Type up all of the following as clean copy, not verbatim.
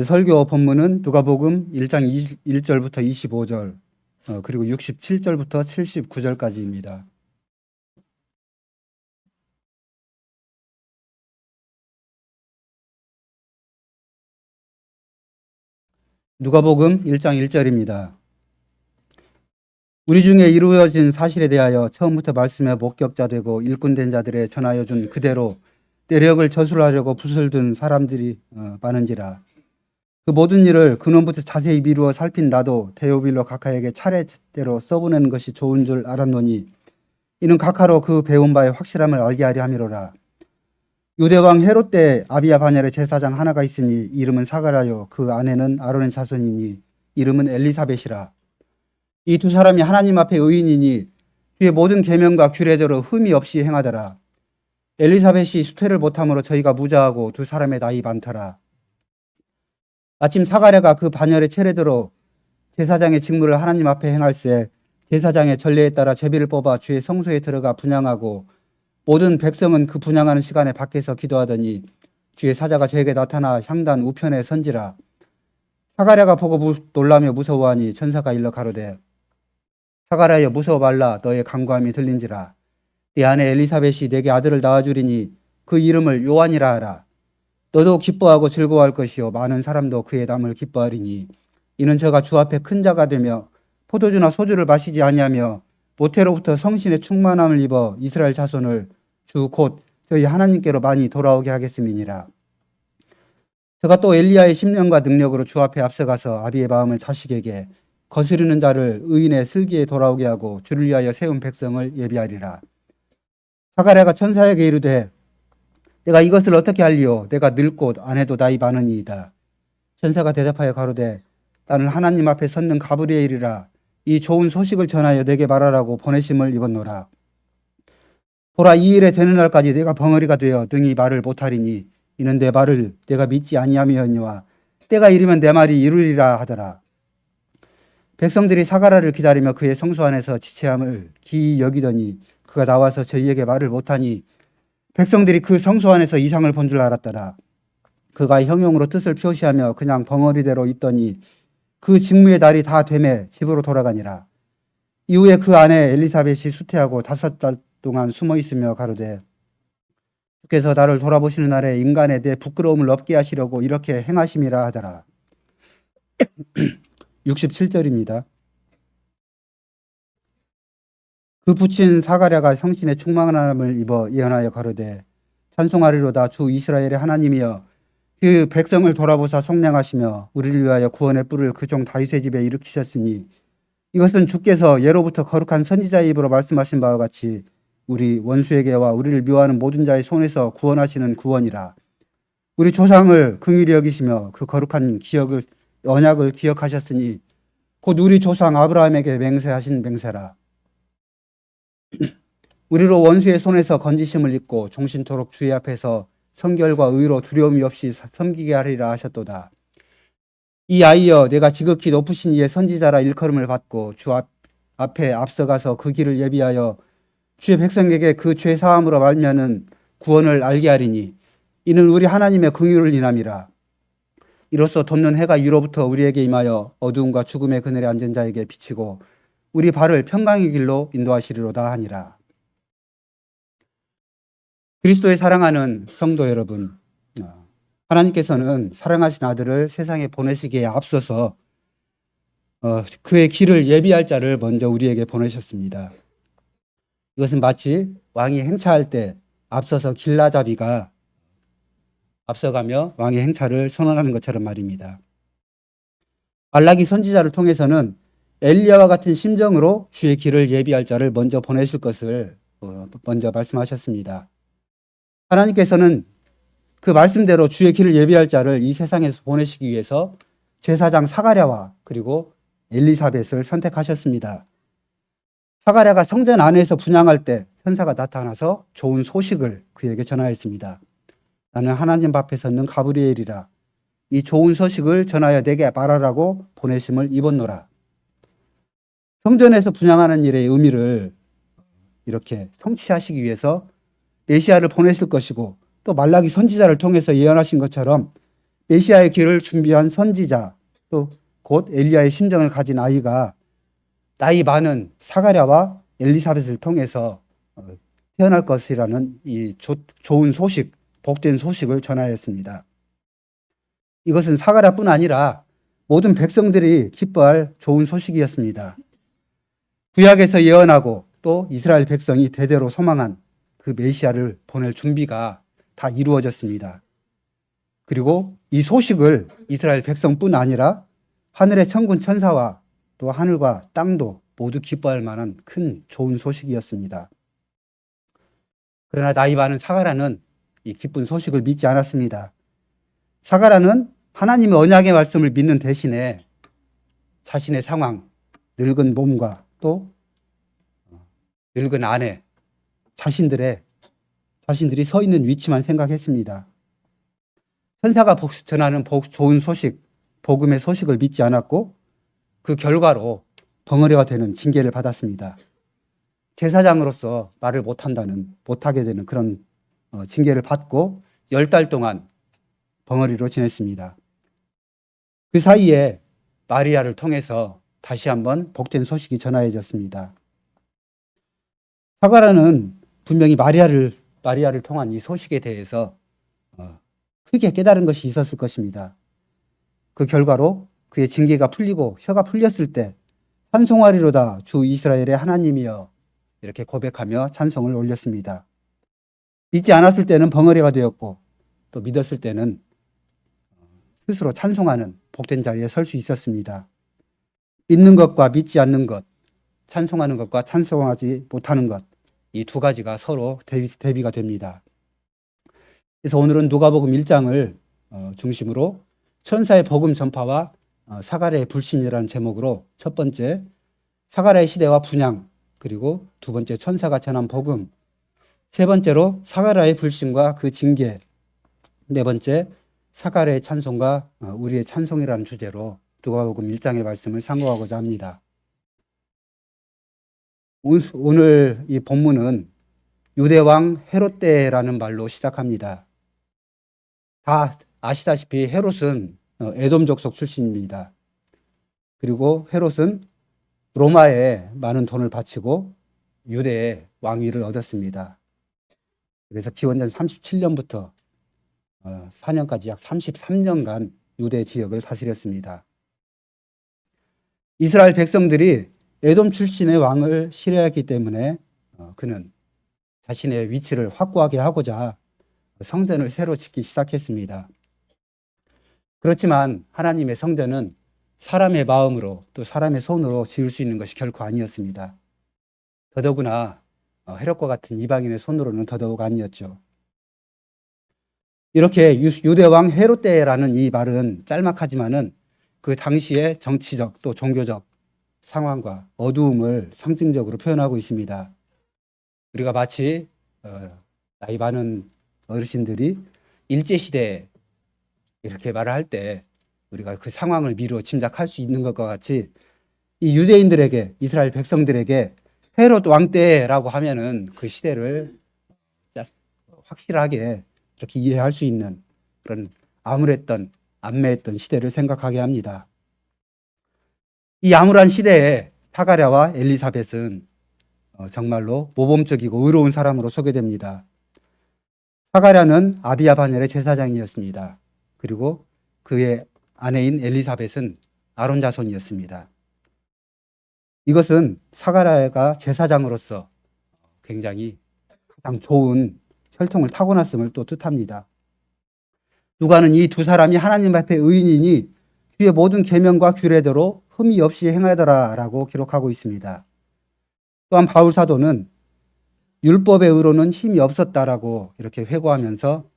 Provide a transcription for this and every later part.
설교 본문은 누가복음 1장 1절부터 25절, 그리고 67절부터 79절까지입니다. 누가복음 1장 1절입니다. 우리 중에 이루어진 사실에 대하여 처음부터 말씀의 목격자 되고 일꾼된 자들의 전하여 준 그대로 내력을 저술하려고 붓을 든 사람들이 많은지라. 그 모든 일을 근원부터 자세히 미루어 살핀 나도 데오빌로 각하에게 차례대로 써보내는 것이 좋은 줄 알았노니 이는 각하로 그 배운 바의 확실함을 알게 하려 함이로라. 유대왕 헤롯 때 아비야 바냐의 제사장 하나가 있으니 이름은 사가랴요, 그 아내는 아론의 자손이니 이름은 엘리사벳이라. 이 두 사람이 하나님 앞에 의인이니 주의 모든 계명과 규례대로 흠이 없이 행하더라. 엘리사벳이 수태를 못함으로 저희가 무자하고 두 사람의 나이 많더라. 아침 사가랴가 그 반열의 차례대로 제사장의 직무를 하나님 앞에 행할세 제사장의 전례에 따라 제비를 뽑아 주의 성소에 들어가 분향하고 모든 백성은 그 분향하는 시간에 밖에서 기도하더니 주의 사자가 저에게 나타나 향단 우편에 선지라. 사가랴가 보고 놀라며 무서워하니 천사가 일러 가로되 사가랴여 무서워 말라. 너의 간구함이 들린지라. 네 아내 엘리사벳이 내게 아들을 낳아주리니 그 이름을 요한이라 하라. 너도 기뻐하고 즐거워할 것이요 많은 사람도 그의 남을 기뻐하리니 이는 저가 주 앞에 큰 자가 되며 포도주나 소주를 마시지 아니하며 모태로부터 성신의 충만함을 입어 이스라엘 자손을 주 곧 저희 하나님께로 많이 돌아오게 하겠음이니라. 저가 또 엘리야의 심령과 능력으로 주 앞에 앞서가서 아비의 마음을 자식에게 거스르는 자를 의인의 슬기에 돌아오게 하고 주를 위하여 세운 백성을 예비하리라. 사가랴가 천사에게 이르되 내가 이것을 어떻게 할리요? 내가 늙고 아내도 나이 많으니이다. 천사가 대답하여 가로되 나는 하나님 앞에 섰는 가브리엘이라. 이 좋은 소식을 전하여 내게 말하라고 보내심을 입었노라. 보라, 이 일에 되는 날까지 내가 벙어리가 되어 능히 말을 못하리니 이는 내 말을 내가 믿지 아니함이었니와 때가 이르면 내 말이 이루리라 하더라. 백성들이 사가랴를 기다리며 그의 성소 안에서 지체함을 기이 여기더니 그가 나와서 저희에게 말을 못하니 백성들이 그 성소 안에서 이상을 본 줄 알았더라. 그가 형용으로 뜻을 표시하며 그냥 벙어리대로 있더니 그 직무의 날이 다 되매 집으로 돌아가니라. 이후에 그 아내 엘리사벳이 수태하고 5달 동안 숨어 있으며 가로되 주께서 나를 돌아보시는 날에 인간의 내 부끄러움을 없게 하시려고 이렇게 행하심이라 하더라. 67절입니다. 그 부친 사가랴가 성신의 충만함을 입어 예언하여 가로되 찬송하리로다. 주 이스라엘의 하나님이여 그 백성을 돌아보사 속량하시며 우리를 위하여 구원의 뿔을 그 종 다윗의 집에 일으키셨으니 이것은 주께서 예로부터 거룩한 선지자의 입으로 말씀하신 바와 같이 우리 원수에게와 우리를 미워하는 모든 자의 손에서 구원하시는 구원이라. 우리 조상을 긍휼히 여기시며 그 거룩한 언약을 기억하셨으니 곧 우리 조상 아브라함에게 맹세하신 맹세라. 우리로 원수의 손에서 건지심을 입고 종신토록 주의 앞에서 성결과 의로 두려움이 없이 섬기게 하리라 하셨도다. 이 아이여 내가 지극히 높으신 이의 선지자라 일컬음을 받고 주 앞에 앞서가서 그 길을 예비하여 주의 백성에게 그 죄 사함으로 말미암은 구원을 알게 하리니 이는 우리 하나님의 긍휼을 인함이라. 이로써 돋는 해가 위로부터 우리에게 임하여 어두움과 죽음의 그늘에 앉은 자에게 비치고 우리 발을 평강의 길로 인도하시리로다 하니라. 그리스도의 사랑하는 성도 여러분, 하나님께서는 사랑하신 아들을 세상에 보내시기에 앞서서 그의 길을 예비할 자를 먼저 우리에게 보내셨습니다. 이것은 마치 왕이 행차할 때 앞서서 길라잡이가 앞서가며 왕의 행차를 선언하는 것처럼 말입니다. 말라기 선지자를 통해서는 엘리야와 같은 심정으로 주의 길을 예비할 자를 먼저 보내실 것을 먼저 말씀하셨습니다. 하나님께서는 그 말씀대로 주의 길을 예비할 자를 이 세상에서 보내시기 위해서 제사장 사가랴와 그리고 엘리사벳을 선택하셨습니다. 사가랴가 성전 안에서 분향할 때 천사가 나타나서 좋은 소식을 그에게 전하였습니다. 나는 하나님 앞에 섰는 가브리엘이라. 이 좋은 소식을 전하여 내게 말하라고 보내심을 입었노라. 성전에서 분향하는 일의 의미를 이렇게 성취하시기 위해서 메시아를 보내실 것이고 또 말라기 선지자를 통해서 예언하신 것처럼 메시아의 길을 준비한 선지자, 또 곧 엘리야의 심정을 가진 아이가 나이 많은 사가랴와 엘리사벳을 통해서 태어날 것이라는 이 좋은 소식, 복된 소식을 전하였습니다. 이것은 사가랴뿐 아니라 모든 백성들이 기뻐할 좋은 소식이었습니다. 구약에서 예언하고 또 이스라엘 백성이 대대로 소망한 그 메시아를 보낼 준비가 다 이루어졌습니다. 그리고 이 소식을 이스라엘 백성뿐 아니라 하늘의 천군 천사와 또 하늘과 땅도 모두 기뻐할 만한 큰 좋은 소식이었습니다. 그러나 나이 많은 사가랴는 이 기쁜 소식을 믿지 않았습니다. 사가랴는 하나님의 언약의 말씀을 믿는 대신에 자신의 상황, 늙은 몸과 또 늙은 아내, 자신들이 서 있는 위치만 생각했습니다. 천사가 전하는 좋은 소식, 복음의 소식을 믿지 않았고 그 결과로 덩어리가 되는 징계를 받았습니다. 제사장으로서 말을 못하게 되는 그런 징계를 받고 10달 동안 벙어리로 지냈습니다. 그 사이에 마리아를 통해서 다시 한번 복된 소식이 전하여졌습니다. 사가랴는 분명히 마리아를 통한 이 소식에 대해서 크게 깨달은 것이 있었을 것입니다. 그 결과로 그의 징계가 풀리고 혀가 풀렸을 때 찬송하리로다 주 이스라엘의 하나님이여 이렇게 고백하며 찬송을 올렸습니다. 믿지 않았을 때는 벙어리가 되었고 또 믿었을 때는 스스로 찬송하는 복된 자리에 설 수 있었습니다. 믿는 것과 믿지 않는 것, 찬송하는 것과 찬송하지 못하는 것, 이 두 가지가 서로 대비가 됩니다. 그래서 오늘은 누가복음 1장을 중심으로 천사의 복음 전파와 사가랴의 불신이라는 제목으로 첫 번째 사가랴의 시대와 분향, 그리고 두 번째 천사가 전한 복음, 세 번째로 사가랴의 불신과 그 징계, 네 번째 사가랴의 찬송과 우리의 찬송이라는 주제로 누가복음 1장의 말씀을 상고하고자 합니다. 오늘 이 본문은 유대왕 헤롯 때라는 말로 시작합니다. 다 아시다시피 헤롯은 에돔 족속 출신입니다. 그리고 헤롯은 로마에 많은 돈을 바치고 유대의 왕위를 얻었습니다. 그래서 기원전 37년부터 4년까지 약 33년간 유대 지역을 다스렸습니다. 이스라엘 백성들이 에돔 출신의 왕을 싫어했기 때문에 그는 자신의 위치를 확고하게 하고자 성전을 새로 짓기 시작했습니다. 그렇지만 하나님의 성전은 사람의 마음으로 또 사람의 손으로 지을 수 있는 것이 결코 아니었습니다. 더더구나 헤롯과 같은 이방인의 손으로는 더더욱 아니었죠. 이렇게 유대왕 헤롯 때라는 이 말은 짤막하지만은 그 당시의 정치적 또 종교적 상황과 어두움을 상징적으로 표현하고 있습니다. 우리가 마치 나이 많은 어르신들이 일제시대에 이렇게 말을 할 때 우리가 그 상황을 미루어 짐작할 수 있는 것과 같이 이 유대인들에게, 이스라엘 백성들에게 헤롯 왕 때라고 하면은 그 시대를 확실하게 이렇게 이해할 수 있는 그런 암울했던, 암매했던 시대를 생각하게 합니다. 이 암울한 시대에 사가랴와 엘리사벳은 정말로 모범적이고 의로운 사람으로 소개됩니다. 사가랴는 아비야 바넬의 제사장이었습니다. 그리고 그의 아내인 엘리사벳은 아론 자손이었습니다. 이것은 사가랴가 제사장으로서 굉장히 가장 좋은 혈통을 타고났음을 또 뜻합니다. 누가는 이 두 사람이 하나님 앞에 의인이니 주의 모든 계명과 규례대로 흠이 없이 행하더라라고 기록하고 있습니다. 또한 바울 사도는 율법의 의로는 힘이 없었다라고 이렇게 회고하면서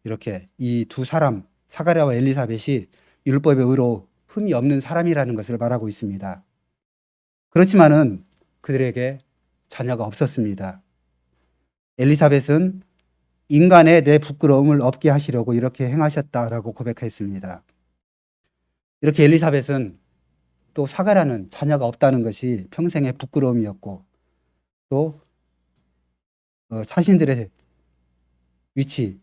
이렇게 이 두 사람 사가랴와 엘리사벳이 율법의 의로 흠이 없는 사람이라는 것을 말하고 있습니다. 그렇지만은 그들에게 자녀가 없었습니다. 엘리사벳은 인간의 내 부끄러움을 없게 하시려고 이렇게 행하셨다라고 고백했습니다. 이렇게 엘리사벳은 또 사가랴는 자녀가 없다는 것이 평생의 부끄러움이었고 또 자신들의 위치,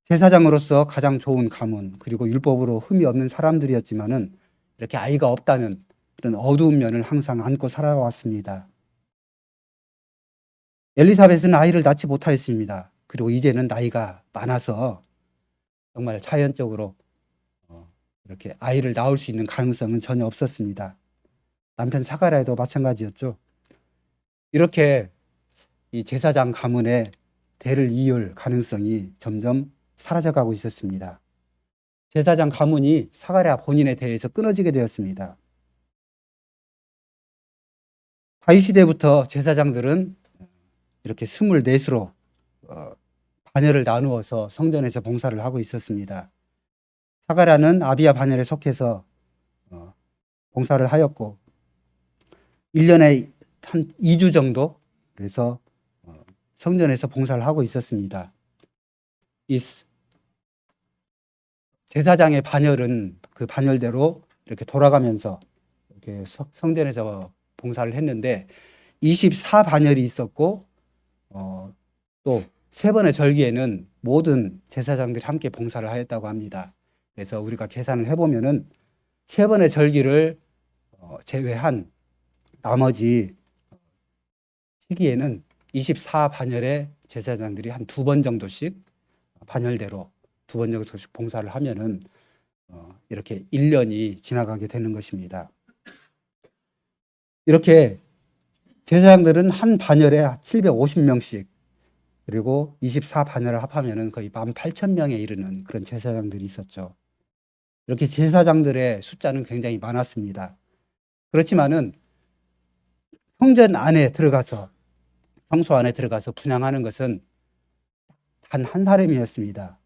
제사장으로서 가장 좋은 가문, 그리고 율법으로 흠이 없는 사람들이었지만은 이렇게 아이가 없다는 그런 어두운 면을 항상 안고 살아왔습니다. 엘리사벳은 아이를 낳지 못하였습니다. 그리고 이제는 나이가 많아서 정말 자연적으로 이렇게 아이를 낳을 수 있는 가능성은 전혀 없었습니다. 남편 사가랴도 마찬가지였죠. 이렇게 이 제사장 가문의 대를 이을 가능성이 점점 사라져가고 있었습니다. 제사장 가문이 사가랴 본인에 대해서 끊어지게 되었습니다. 다윗 시대부터 제사장들은 이렇게 24수로 반열을 나누어서 성전에서 봉사를 하고 있었습니다. 사가랴는 아비야 반열에 속해서 봉사를 하였고 1년에 한 2주 정도 그래서 성전에서 봉사를 하고 있었습니다. 이 제사장의 반열은 그 반열대로 이렇게 돌아가면서 이렇게 성전에서 봉사를 했는데 24반열이 있었고 또 3번의 절기에는 모든 제사장들이 함께 봉사를 하였다고 합니다. 그래서 우리가 계산을 해보면은 3번의 절기를 제외한 나머지 시기에는 24반열의 제사장들이 한 2번 정도씩 반열대로 2번 정도씩 봉사를 하면은 이렇게 1년이 지나가게 되는 것입니다. 이렇게 제사장들은 한 반열에 750명씩 그리고 24반열을 합하면은 거의 18,000명에 이르는 그런 제사장들이 있었죠. 이렇게 제사장들의 숫자는 굉장히 많았습니다. 그렇지만은 성전 안에 들어가서 성소 안에 들어가서 분향하는 것은 단 한 사람이었습니다.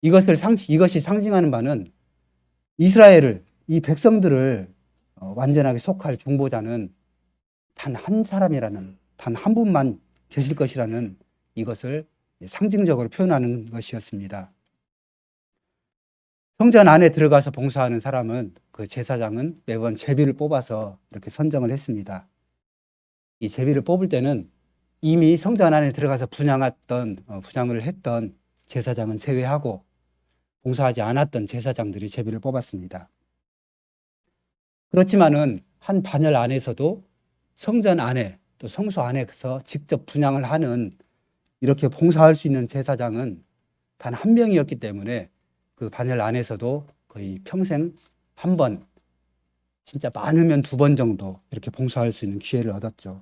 이것이 상징하는 바는 이스라엘을 이 백성들을 완전하게 속할 중보자는 단 한 사람이라는 단 한 분만 계실 것이라는 이것을 상징적으로 표현하는 것이었습니다. 성전 안에 들어가서 봉사하는 사람은 그 제사장은 매번 제비를 뽑아서 이렇게 선정을 했습니다. 이 제비를 뽑을 때는 이미 성전 안에 들어가서 분향을 했던 제사장은 제외하고 봉사하지 않았던 제사장들이 제비를 뽑았습니다. 그렇지만은 한 반열 안에서도 성전 안에 또 성소 안에서 직접 분향을 하는 이렇게 봉사할 수 있는 제사장은 단 한 명이었기 때문에 그 반열 안에서도 거의 평생 한 번, 진짜 많으면 2번 정도 이렇게 봉사할 수 있는 기회를 얻었죠.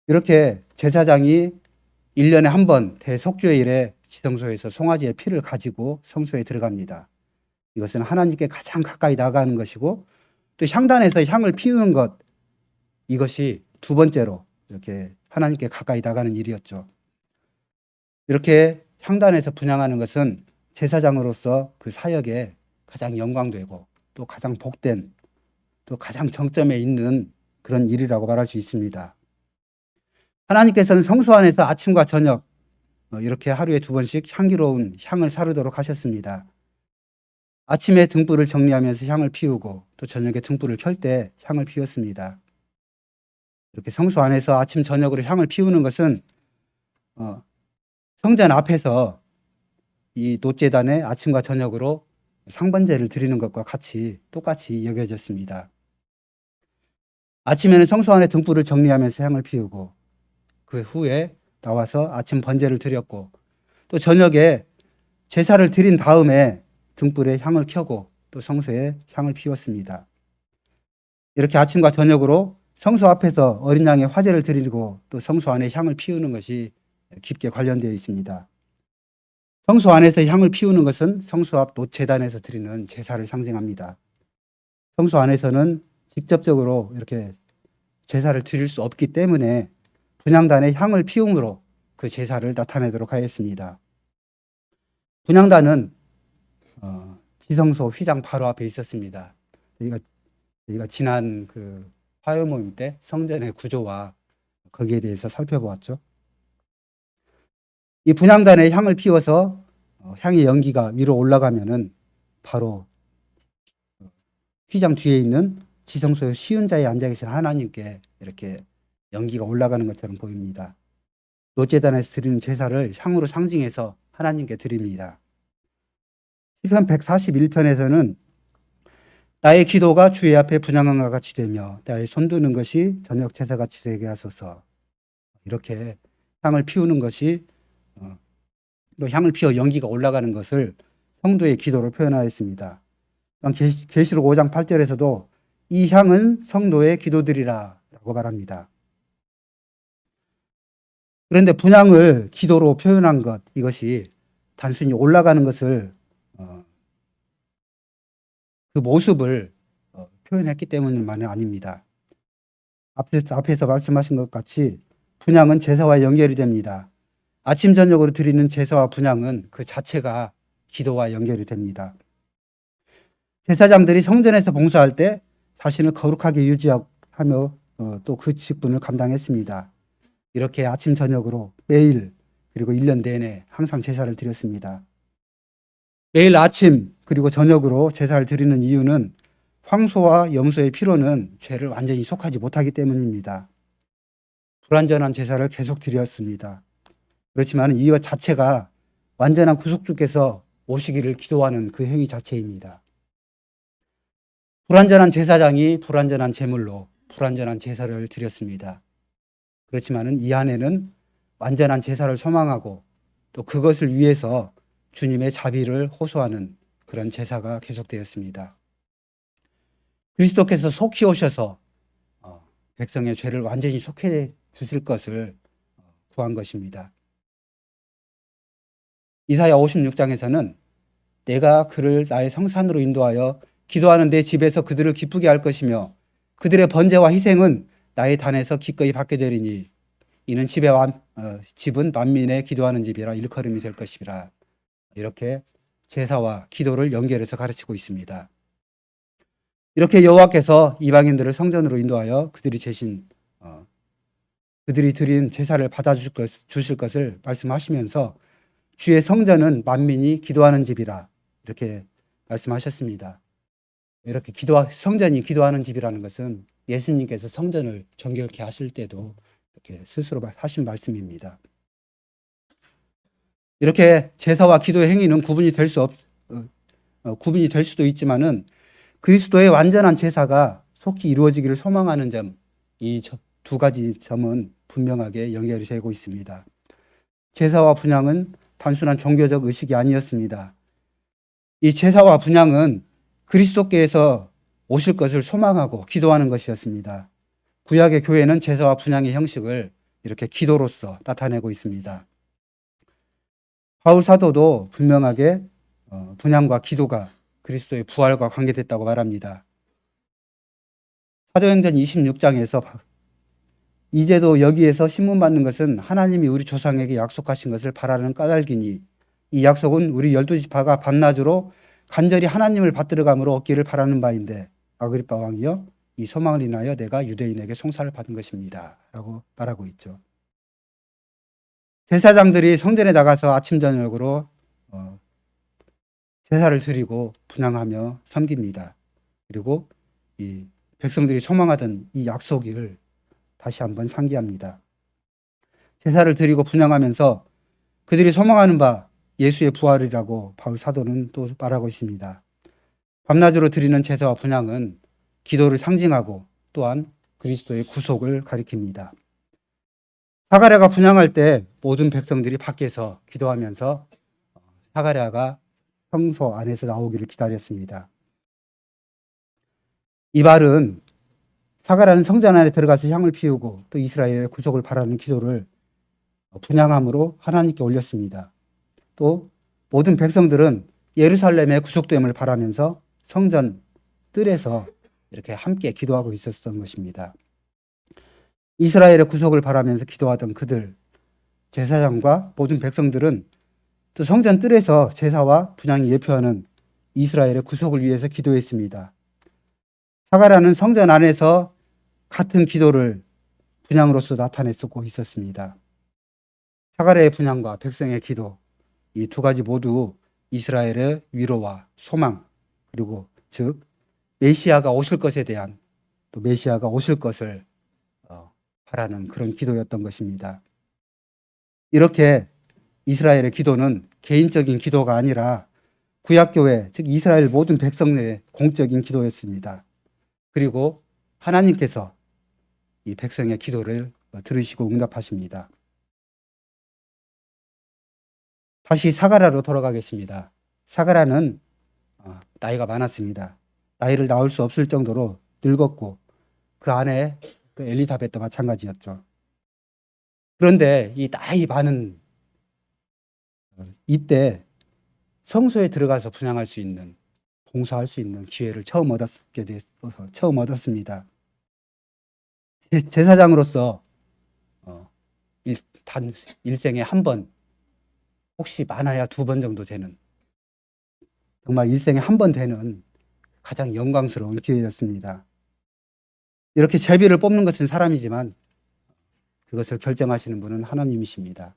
이렇게 제사장이 1년에 한 번 대속죄일에 지성소에서 송아지의 피를 가지고 성소에 들어갑니다. 이것은 하나님께 가장 가까이 나가는 것이고 또 향단에서 향을 피우는 것 이것이 2번째로 이렇게 하나님께 가까이 나가는 일이었죠. 이렇게 향단에서 분향하는 것은 제사장으로서 그 사역에 가장 영광되고 또 가장 복된 또 가장 정점에 있는 그런 일이라고 말할 수 있습니다. 하나님께서는 성소 안에서 아침과 저녁 이렇게 하루에 2번씩 향기로운 향을 사르도록 하셨습니다. 아침에 등불을 정리하면서 향을 피우고 또 저녁에 등불을 켤 때 향을 피웠습니다. 이렇게 성소 안에서 아침 저녁으로 향을 피우는 것은 성전 앞에서 이 놋제단에 아침과 저녁으로 상번제를 드리는 것과 똑같이 여겨졌습니다. 아침에는 성소 안에 등불을 정리하면서 향을 피우고 그 후에 나와서 아침 번제를 드렸고 또 저녁에 제사를 드린 다음에 등불에 향을 켜고 또 성소에 향을 피웠습니다. 이렇게 아침과 저녁으로 성소 앞에서 어린 양의 화제를 드리고 또 성소 안에 향을 피우는 것이 깊게 관련되어 있습니다. 성소 안에서 향을 피우는 것은 성소 앞 놋제단에서 드리는 제사를 상징합니다. 성소 안에서는 직접적으로 이렇게 제사를 드릴 수 없기 때문에 분향단에 향을 피움으로 그 제사를 나타내도록 하였습니다. 분향단은 지성소 휘장 바로 앞에 있었습니다. 저희가 지난 그 화요 모임 때 성전의 구조와 거기에 대해서 살펴보았죠. 이 분향단에 향을 피워서 향의 연기가 위로 올라가면은 바로 휘장 뒤에 있는 지성소의 시은자에 앉아 계신 하나님께 이렇게 연기가 올라가는 것처럼 보입니다. 롯제단에서 드리는 제사를 향으로 상징해서 하나님께 드립니다. 시편 141편에서는 나의 기도가 주의 앞에 분향함과 같이 되며 나의 손드는 것이 저녁 제사같이 되게 하소서. 이렇게 향을 피우는 것이 또 향을 피워 연기가 올라가는 것을 성도의 기도로 표현하였습니다. 계시록 5장 8절에서도 이 향은 성도의 기도들이라 라고 말합니다. 그런데 분향을 기도로 표현한 것, 이것이 단순히 올라가는 것을 그 모습을 표현했기 때문만은 아닙니다. 앞에서 말씀하신 것 같이 분향은 제사와 연결이 됩니다. 아침 저녁으로 드리는 제사와 분향은 그 자체가 기도와 연결이 됩니다. 제사장들이 성전에서 봉사할 때 자신을 거룩하게 유지하며 또 그 직분을 감당했습니다. 이렇게 아침 저녁으로 매일 그리고 1년 내내 항상 제사를 드렸습니다. 매일 아침 그리고 저녁으로 제사를 드리는 이유는 황소와 염소의 피로는 죄를 완전히 속하지 못하기 때문입니다. 불완전한 제사를 계속 드렸습니다. 그렇지만 이것 자체가 완전한 구속주께서 오시기를 기도하는 그 행위 자체입니다. 불완전한 제사장이 불완전한 제물로 불완전한 제사를 드렸습니다. 그렇지만 이 안에는 완전한 제사를 소망하고 또 그것을 위해서 주님의 자비를 호소하는 그런 제사가 계속되었습니다. 그리스도께서 속히 오셔서 백성의 죄를 완전히 속해 주실 것을 구한 것입니다. 이사야 56장에서는 내가 그를 나의 성산으로 인도하여 기도하는 내 집에서 그들을 기쁘게 할 것이며 그들의 번제와 희생은 나의 단에서 기꺼이 받게 되리니 이는 집은 만민의 기도하는 집이라 일컬음이 될 것이라. 이렇게 제사와 기도를 연결해서 가르치고 있습니다. 이렇게 여호와께서 이방인들을 성전으로 인도하여 그들이 드린 제사를 받아주실 것을 말씀하시면서 주의 성전은 만민이 기도하는 집이라 이렇게 말씀하셨습니다. 이렇게 성전이 기도하는 집이라는 것은 예수님께서 성전을 정결케 하실 때도 이렇게 스스로 하신 말씀입니다. 이렇게 제사와 기도의 행위는 구분이 될 수도 있지만은 그리스도의 완전한 제사가 속히 이루어지기를 소망하는 점, 이 두 가지 점은 분명하게 연결이 되고 있습니다. 제사와 분향은 단순한 종교적 의식이 아니었습니다. 이 제사와 분향은 그리스도께서 오실 것을 소망하고 기도하는 것이었습니다. 구약의 교회는 제사와 분향의 형식을 이렇게 기도로서 나타내고 있습니다. 바울 사도도 분명하게 분향과 기도가 그리스도의 부활과 관계됐다고 말합니다. 사도행전 26장에서 이제도 여기에서 신문받는 것은 하나님이 우리 조상에게 약속하신 것을 바라는 까닭이니 이 약속은 우리 12지파가 밤낮으로 간절히 하나님을 받들어감으로 얻기를 바라는 바인데 아그리빠 왕이여 이 소망을 인하여 내가 유대인에게 송사를 받은 것입니다. 라고 말하고 있죠. 제사장들이 성전에 나가서 아침 저녁으로 제사를 드리고 분향하며 섬깁니다. 그리고 이 백성들이 소망하던 이 약속을 다시 한번 상기합니다. 제사를 드리고 분향하면서 그들이 소망하는 바 예수의 부활이라고 바울 사도는 또 말하고 있습니다. 밤낮으로 드리는 제사와 분향은 기도를 상징하고 또한 그리스도의 구속을 가리킵니다. 사가랴가 분향할 때 모든 백성들이 밖에서 기도하면서 사가랴가 성소 안에서 나오기를 기다렸습니다. 이 말은 사가랴는 성전 안에 들어가서 향을 피우고 또 이스라엘의 구속을 바라는 기도를 분향함으로 하나님께 올렸습니다. 또 모든 백성들은 예루살렘의 구속됨을 바라면서 성전 뜰에서 이렇게 함께 기도하고 있었던 것입니다. 이스라엘의 구속을 바라면서 기도하던 그들, 제사장과 모든 백성들은 또 성전 뜰에서 제사와 분향이 예표하는 이스라엘의 구속을 위해서 기도했습니다. 사가랴는 성전 안에서 같은 기도를 분향으로서 나타냈고 있었습니다. 사가랴의 분향과 백성의 기도, 이 두 가지 모두 이스라엘의 위로와 소망, 그리고 즉 메시아가 오실 것에 대한 또 메시아가 오실 것을 바라는 그런 기도였던 것입니다. 이렇게 이스라엘의 기도는 개인적인 기도가 아니라 구약교회, 즉 이스라엘 모든 백성의 공적인 기도였습니다. 그리고 하나님께서 이 백성의 기도를 들으시고 응답하십니다. 다시 사가랴로 돌아가겠습니다. 사가랴는 나이가 많았습니다. 나이를 낳을 수 없을 정도로 늙었고 그 안에 그 엘리사벳도 마찬가지였죠. 그런데 이 나이 많은 이때 성소에 들어가서 분향할 수 있는, 봉사할 수 있는 기회를 처음 얻었습니다. 제사장으로서 단 일생에 한 번, 혹시 많아야 2번 정도 되는, 정말 일생에 한 번 되는 가장 영광스러운 기회였습니다. 이렇게 제비를 뽑는 것은 사람이지만 그것을 결정하시는 분은 하나님이십니다.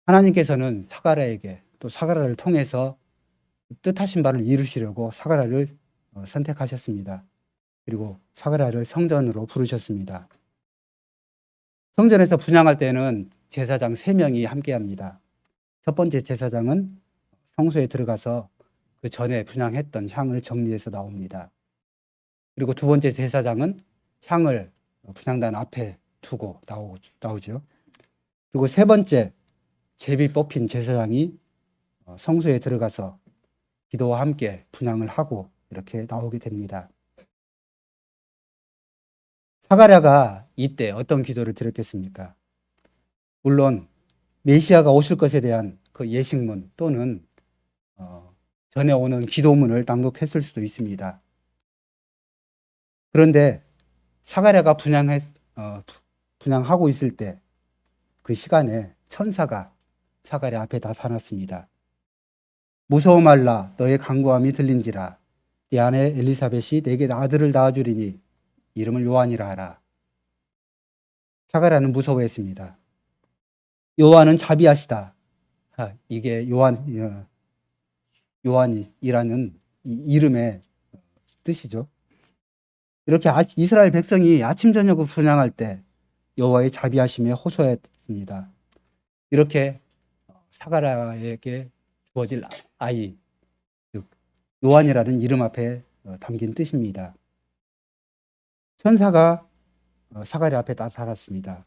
하나님께서는 사가랴에게 또 사가랴를 통해서 뜻하신 바를 이루시려고 사가랴를 선택하셨습니다. 그리고 사가랴를 성전으로 부르셨습니다. 성전에서 분향할 때는 제사장 3명이 함께합니다. 첫 번째 제사장은 성소에 들어가서 그 전에 분향했던 향을 정리해서 나옵니다. 그리고 두 번째 제사장은 향을 분향단 앞에 두고 나오죠. 그리고 세 번째 제비 뽑힌 제사장이 성소에 들어가서 기도와 함께 분향을 하고 이렇게 나오게 됩니다. 사가랴가 이때 어떤 기도를 드렸겠습니까? 물론 메시아가 오실 것에 대한 그 예식문 또는 전에 오는 기도문을 낭독했을 수도 있습니다. 그런데 사가랴가 분향하고 있을 때 그 시간에 천사가 사가랴 앞에 나타났습니다. 무서워 말라, 너의 간구함이 들린지라. 네 아내 엘리사벳이 내게 아들을 낳아주리니 이름을 요한이라 하라. 사가랴는 무서워했습니다. 요한은 자비하시다. 이게 요한이라는 이름의 뜻이죠. 이렇게 이스라엘 백성이 아침 저녁을 분향할 때 여호와의 자비하심에 호소했습니다. 이렇게 사가랴에게 주어질 아이, 즉 요한이라는 이름 앞에 담긴 뜻입니다. 천사가 사가랴 앞에 나타났습니다.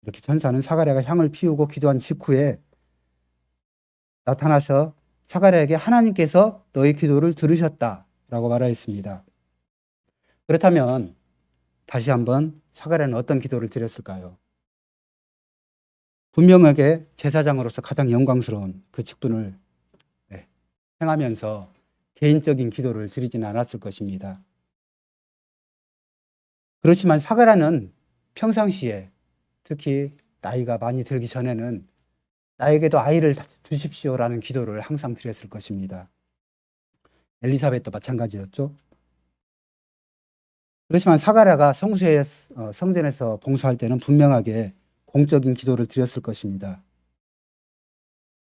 이렇게 천사는 사가랴가 향을 피우고 기도한 직후에 나타나서 사가랴에게 하나님께서 너의 기도를 들으셨다라고 말하였습니다. 그렇다면 다시 한번 사가랴는 어떤 기도를 드렸을까요? 분명하게 제사장으로서 가장 영광스러운 그 직분을 행하면서 개인적인 기도를 드리지는 않았을 것입니다. 그렇지만 사가랴는 평상시에 특히 나이가 많이 들기 전에는 나에게도 아이를 주십시오라는 기도를 항상 드렸을 것입니다. 엘리사벳도 마찬가지였죠. 그렇지만 사가랴가 성전에서 봉사할 때는 분명하게 공적인 기도를 드렸을 것입니다.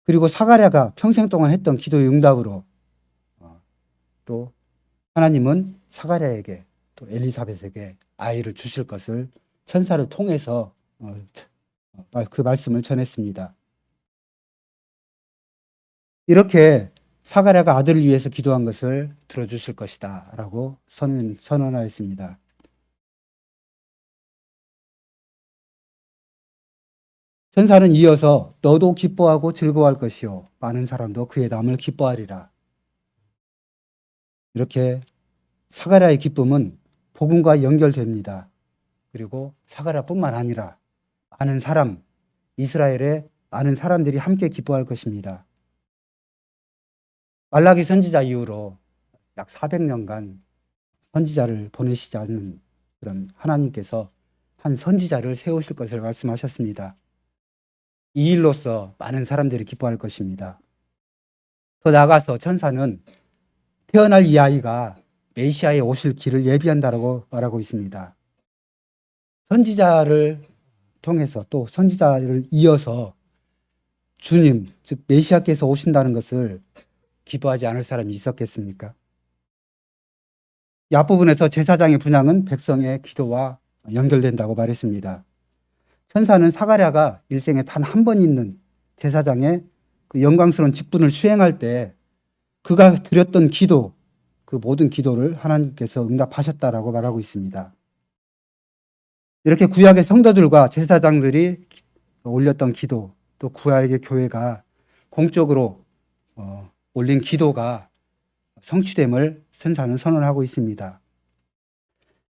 그리고 사가랴가 평생 동안 했던 기도의 응답으로 또 하나님은 사가랴에게 또 엘리사벳에게 아이를 주실 것을 천사를 통해서 그 말씀을 전했습니다. 이렇게 사가랴가 아들을 위해서 기도한 것을 들어주실 것이다 라고 선언하였습니다. 천사는 이어서 너도 기뻐하고 즐거워할 것이요 많은 사람도 그의 남을 기뻐하리라. 이렇게 사가랴의 기쁨은 복음과 연결됩니다. 그리고 사가랴뿐만 아니라 많은 사람, 이스라엘의 많은 사람들이 함께 기뻐할 것입니다. 말라기 선지자 이후로 약 400년간 선지자를 보내시지 않는 그런 하나님께서 한 선지자를 세우실 것을 말씀하셨습니다. 이 일로서 많은 사람들이 기뻐할 것입니다. 더 나아가서 천사는 태어날 이 아이가 메시아의 오실 길을 예비한다라고 말하고 있습니다. 선지자를 통해서 또 선지자를 이어서 주님, 즉 메시아께서 오신다는 것을 기뻐하지 않을 사람이 있었겠습니까? 이 앞부분에서 제사장의 분향은 백성의 기도와 연결된다고 말했습니다. 천사는 사가랴가 일생에 단 한 번 있는 제사장의 그 영광스러운 직분을 수행할 때 그가 드렸던 기도, 그 모든 기도를 하나님께서 응답하셨다라고 말하고 있습니다. 이렇게 구약의 성도들과 제사장들이 올렸던 기도, 또 구약의 교회가 공적으로 올린 기도가 성취됨을 천사는 선언하고 있습니다.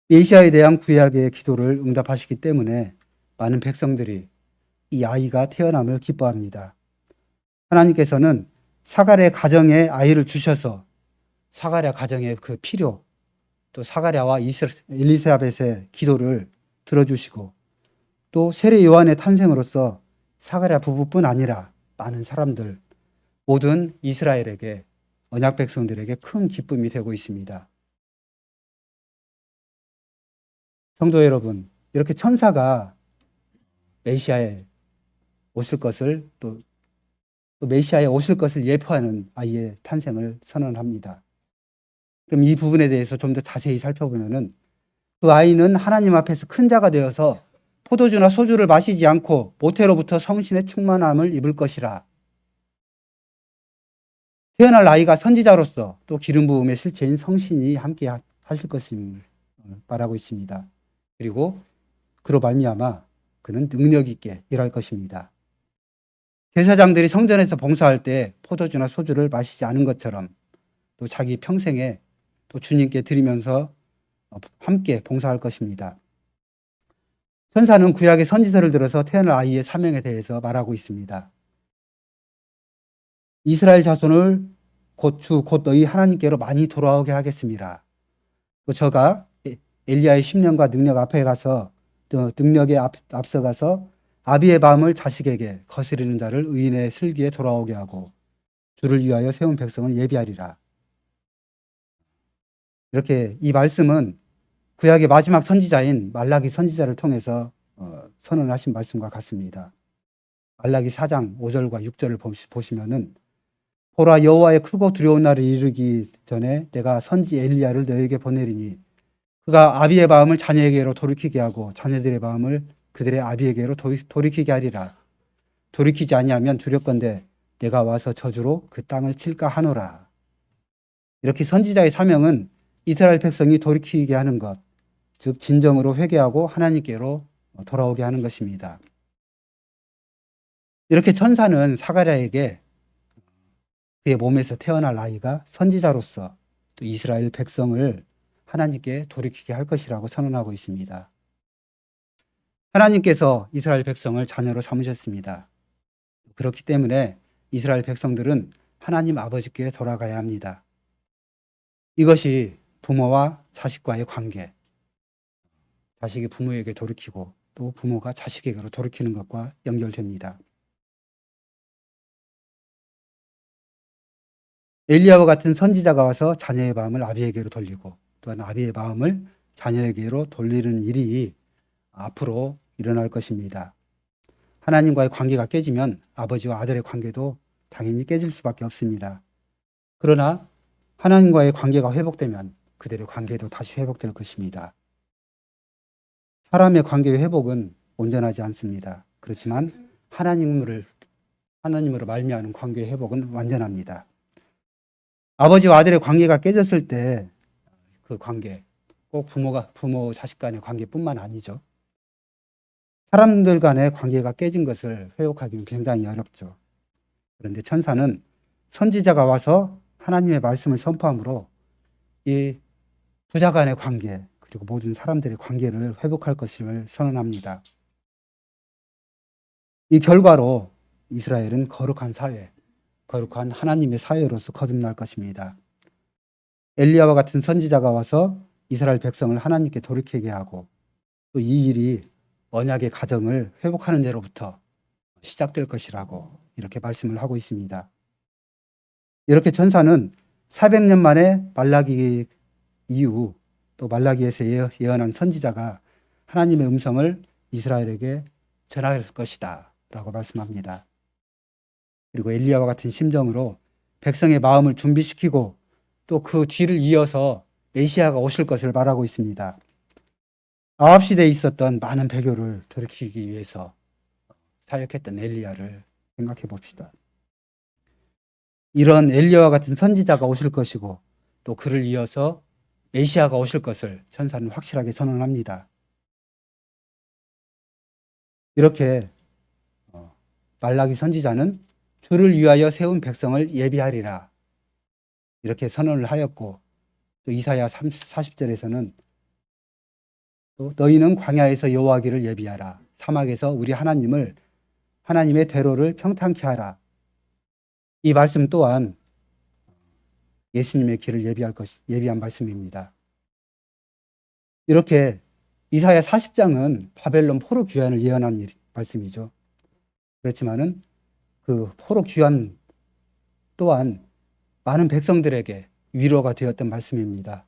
메시아에 대한 구약의 기도를 응답하시기 때문에 많은 백성들이 이 아이가 태어남을 기뻐합니다. 하나님께서는 사가랴 가정에 아이를 주셔서 사가랴 가정의 그 필요, 또 사가랴와 엘리사벳의 기도를 들어주시고 또 세례 요한의 탄생으로서 사가랴 부부뿐 아니라 많은 사람들, 모든 이스라엘에게, 언약 백성들에게 큰 기쁨이 되고 있습니다. 성도 여러분, 이렇게 천사가 메시아에 오실 것을 또 메시아에 오실 것을 예표하는 아이의 탄생을 선언합니다. 그럼 이 부분에 대해서 좀 더 자세히 살펴보면은 그 아이는 하나님 앞에서 큰 자가 되어서 포도주나 소주를 마시지 않고 모태로부터 성신의 충만함을 입을 것이라. 태어날 아이가 선지자로서 또 기름 부음의 실체인 성신이 함께 하실 것임을 말하고 있습니다. 그리고 그로 말미암아 그는 능력 있게 일할 것입니다. 제사장들이 성전에서 봉사할 때 포도주나 소주를 마시지 않은 것처럼 또 자기 평생에 또 주님께 드리면서 함께 봉사할 것입니다. 천사는 구약의 선지서를 들어서 태어날 아이의 사명에 대해서 말하고 있습니다. 이스라엘 자손을 곧 너희 하나님께로 많이 돌아오게 하겠습니다. 또 저가 엘리야의 심령과 능력 앞에 가서 능력에 앞서가서 아비의 마음을 자식에게 거스르는 자를 의인의 슬기에 돌아오게 하고 주를 위하여 세운 백성을 예비하리라. 이렇게 이 말씀은 구약의 마지막 선지자인 말라기 선지자를 통해서 선언하신 말씀과 같습니다. 말라기 4장 5절과 6절을 보시면은 보라 여호와의 크고 두려운 날을 이르기 전에 내가 선지 엘리야를 너에게 보내리니 그가 아비의 마음을 자녀에게로 돌이키게 하고 자녀들의 마음을 그들의 아비에게로 돌이키게 하리라. 돌이키지 아니하면 두렵건대 내가 와서 저주로 그 땅을 칠까 하노라. 이렇게 선지자의 사명은 이스라엘 백성이 돌이키게 하는 것, 즉 진정으로 회개하고 하나님께로 돌아오게 하는 것입니다. 이렇게 천사는 사가랴에게 그의 몸에서 태어날 아이가 선지자로서 또 이스라엘 백성을 하나님께 돌이키게 할 것이라고 선언하고 있습니다. 하나님께서 이스라엘 백성을 자녀로 삼으셨습니다. 그렇기 때문에 이스라엘 백성들은 하나님 아버지께 돌아가야 합니다. 이것이 부모와 자식과의 관계, 자식이 부모에게 돌이키고 또 부모가 자식에게로 돌이키는 것과 연결됩니다. 엘리야와 같은 선지자가 와서 자녀의 마음을 아비에게로 돌리고 또한 아비의 마음을 자녀에게로 돌리는 일이 앞으로 일어날 것입니다. 하나님과의 관계가 깨지면 아버지와 아들의 관계도 당연히 깨질 수밖에 없습니다. 그러나 하나님과의 관계가 회복되면 그들의 관계도 다시 회복될 것입니다. 사람의 관계의 회복은 온전하지 않습니다. 그렇지만 하나님으로 말미암은 관계의 회복은 완전합니다. 아버지와 아들의 관계가 깨졌을 때 그 관계, 꼭 부모 자식 간의 관계뿐만 아니죠. 사람들 간의 관계가 깨진 것을 회복하기는 굉장히 어렵죠. 그런데 천사는 선지자가 와서 하나님의 말씀을 선포함으로 이 부자 간의 관계, 그리고 모든 사람들의 관계를 회복할 것임을 선언합니다. 이 결과로 이스라엘은 거룩한 사회, 거룩한 하나님의 사회로서 거듭날 것입니다. 엘리야와 같은 선지자가 와서 이스라엘 백성을 하나님께 돌이키게 하고 또 이 일이 언약의 가정을 회복하는 데로부터 시작될 것이라고 이렇게 말씀을 하고 있습니다. 이렇게 천사는 400년 만에 말라기 이후 또 말라기에서 예언한 선지자가 하나님의 음성을 이스라엘에게 전할 것이다 라고 말씀합니다. 그리고 엘리야와 같은 심정으로 백성의 마음을 준비시키고 또 그 뒤를 이어서 메시아가 오실 것을 말하고 있습니다. 아합 시대에 있었던 많은 배교를 돌이키기 위해서 사역했던 엘리야를 생각해 봅시다. 이런 엘리야와 같은 선지자가 오실 것이고 또 그를 이어서 메시아가 오실 것을 천사는 확실하게 선언합니다. 이렇게 말라기 선지자는 주를 위하여 세운 백성을 예비하리라 이렇게 선언을 하였고, 또 이사야 40절에서는 또 너희는 광야에서 여호와기를 예비하라, 사막에서 우리 하나님의 대로를 평탄케 하라. 이 말씀 또한 예수님의 길을 예비한 말씀입니다. 이렇게 이사야 40장은 바벨론 포로 귀환을 예언한 말씀이죠. 그렇지만은 그 포로 귀환 또한 많은 백성들에게 위로가 되었던 말씀입니다.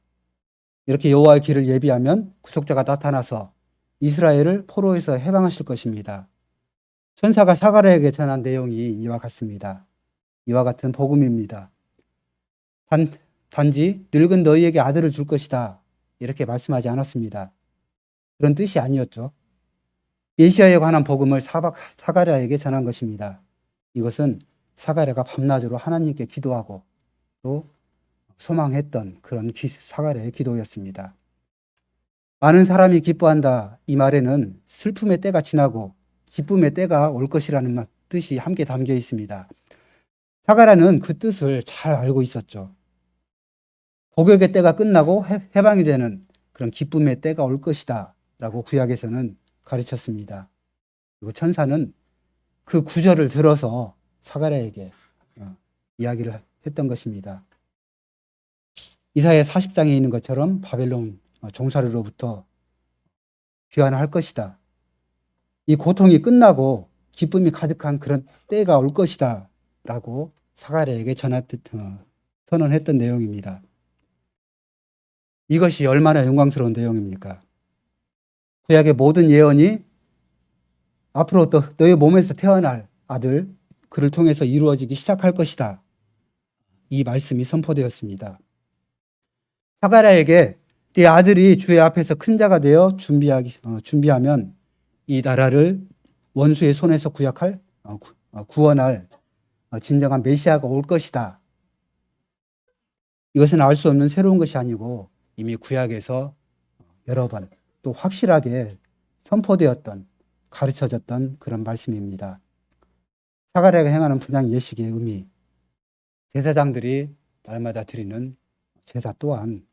이렇게 여호와의 길을 예비하면 구속자가 나타나서 이스라엘을 포로에서 해방하실 것입니다. 천사가 사가랴에게 전한 내용이 이와 같습니다. 이와 같은 복음입니다. 단지 늙은 너희에게 아들을 줄 것이다 이렇게 말씀하지 않았습니다. 그런 뜻이 아니었죠. 메시아에 관한 복음을 사가랴에게 전한 것입니다. 이것은 사가랴가 밤낮으로 하나님께 기도하고 또 소망했던 그런 사가랴의 기도였습니다. 많은 사람이 기뻐한다 이 말에는 슬픔의 때가 지나고 기쁨의 때가 올 것이라는 뜻이 함께 담겨 있습니다. 사가랴는 그 뜻을 잘 알고 있었죠. 복역의 때가 끝나고 해방이 되는 그런 기쁨의 때가 올 것이다 라고 구약에서는 가르쳤습니다. 그리고 천사는 그 구절을 들어서 사가랴에게 이야기를 했던 것입니다. 이사야 40장에 있는 것처럼 바벨론 종살이로부터 귀환할 것이다. 이 고통이 끝나고 기쁨이 가득한 그런 때가 올 것이다 라고 사가랴에게 선언했던 내용입니다. 이것이 얼마나 영광스러운 내용입니까? 구약의 모든 예언이 앞으로 너의 몸에서 태어날 아들, 그를 통해서 이루어지기 시작할 것이다. 이 말씀이 선포되었습니다. 사가랴에게 네 아들이 주의 앞에서 큰 자가 되어 준비하면 이 나라를 원수의 손에서 구원할 진정한 메시아가 올 것이다. 이것은 알 수 없는 새로운 것이 아니고 이미 구약에서 여러 번 또 확실하게 선포되었던, 가르쳐졌던 그런 말씀입니다. 사가랴가 행하는 분향 예식의 의미, 제사장들이 날마다 드리는 제사 또한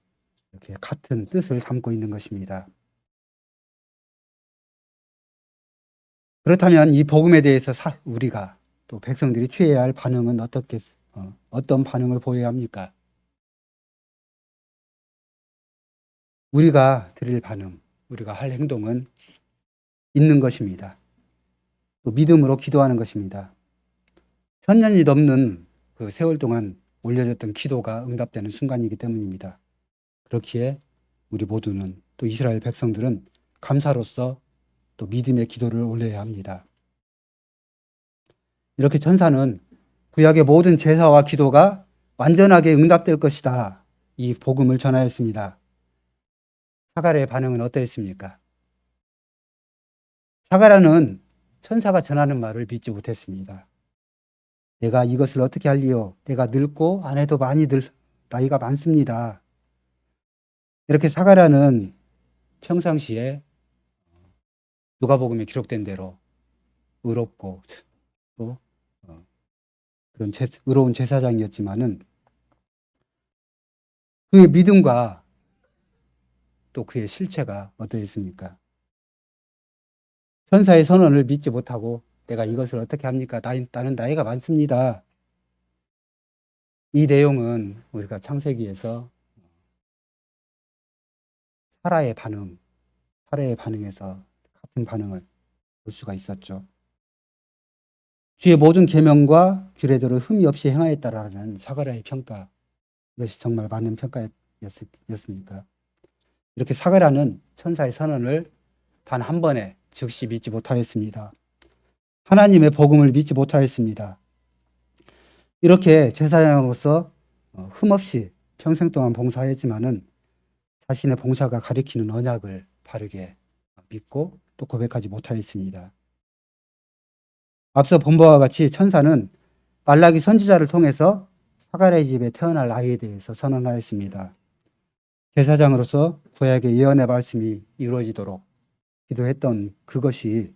이렇게 같은 뜻을 담고 있는 것입니다. 그렇다면 이 복음에 대해서 우리가 또 백성들이 취해야 할 반응은 어떤 반응을 보여야 합니까? 우리가 드릴 반응, 우리가 할 행동은 있는 것입니다. 또 믿음으로 기도하는 것입니다. 1000년이 넘는 그 세월 동안 올려졌던 기도가 응답되는 순간이기 때문입니다. 그렇기에 우리 모두는 또 이스라엘 백성들은 감사로서 또 믿음의 기도를 올려야 합니다. 이렇게 천사는 구약의 모든 제사와 기도가 완전하게 응답될 것이다. 이 복음을 전하였습니다. 사가랴의 반응은 어떠했습니까? 사가랴는 천사가 전하는 말을 믿지 못했습니다. 내가 이것을 어떻게 할리요? 내가 늙고 아내도 나이가 많습니다. 이렇게 사가랴는 평상시에 누가복음에 기록된 대로 의롭고 또 그런 의로운 제사장이었지만은 그의 믿음과 또 그의 실체가 어떠했습니까? 천사의 선언을 믿지 못하고 내가 이것을 어떻게 합니까? 나는 나이가 많습니다. 이 내용은 우리가 창세기에서 사라의 반응에서 같은 반응을 볼 수가 있었죠. 주의 모든 계명과 규례들을 흠이 없이 행하였다라는 사가랴의 평가, 이것이 정말 맞는 평가였습니까? 이렇게 사가랴는 천사의 선언을 단 한 번에 즉시 믿지 못하였습니다. 하나님의 복음을 믿지 못하였습니다. 이렇게 제사장으로서 흠없이 평생 동안 봉사했지만은 자신의 봉사가 가리키는 언약을 바르게 믿고 또 고백하지 못하였습니다. 앞서 본 바와 같이 천사는 말라기 선지자를 통해서 사가랴의 집에 태어날 아이에 대해서 선언하였습니다. 제사장으로서 구약의 예언의 말씀이 이루어지도록 기도했던 그것이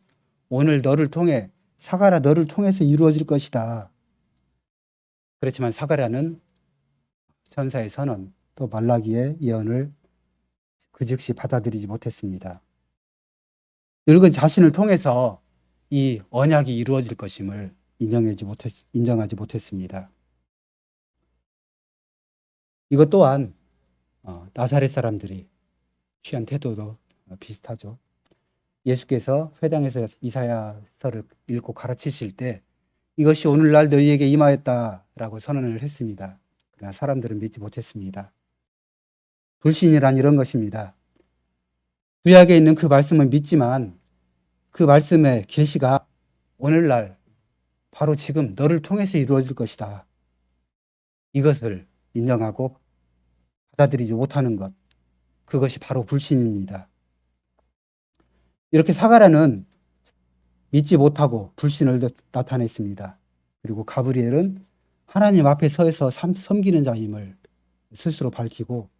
오늘 너를 통해 사가랴 너를 통해서 이루어질 것이다. 그렇지만 사가랴는 천사의 선언 또 말라기의 예언을 그 즉시 받아들이지 못했습니다. 늙은 자신을 통해서 이 언약이 이루어질 것임을 인정하지 못했습니다. 이것 또한 나사렛 사람들이 취한 태도도 비슷하죠. 예수께서 회당에서 이사야서를 읽고 가르치실 때 이것이 오늘날 너희에게 임하였다라고 선언을 했습니다. 그러나 사람들은 믿지 못했습니다. 불신이란 이런 것입니다. 구약에 있는 그 말씀은 믿지만 그 말씀의 계시가 오늘날 바로 지금 너를 통해서 이루어질 것이다. 이것을 인정하고 받아들이지 못하는 것, 그것이 바로 불신입니다. 이렇게 사가랴는 믿지 못하고 불신을 나타냈습니다. 그리고 가브리엘은 하나님 앞에 서서 섬기는 자임을 스스로 밝히고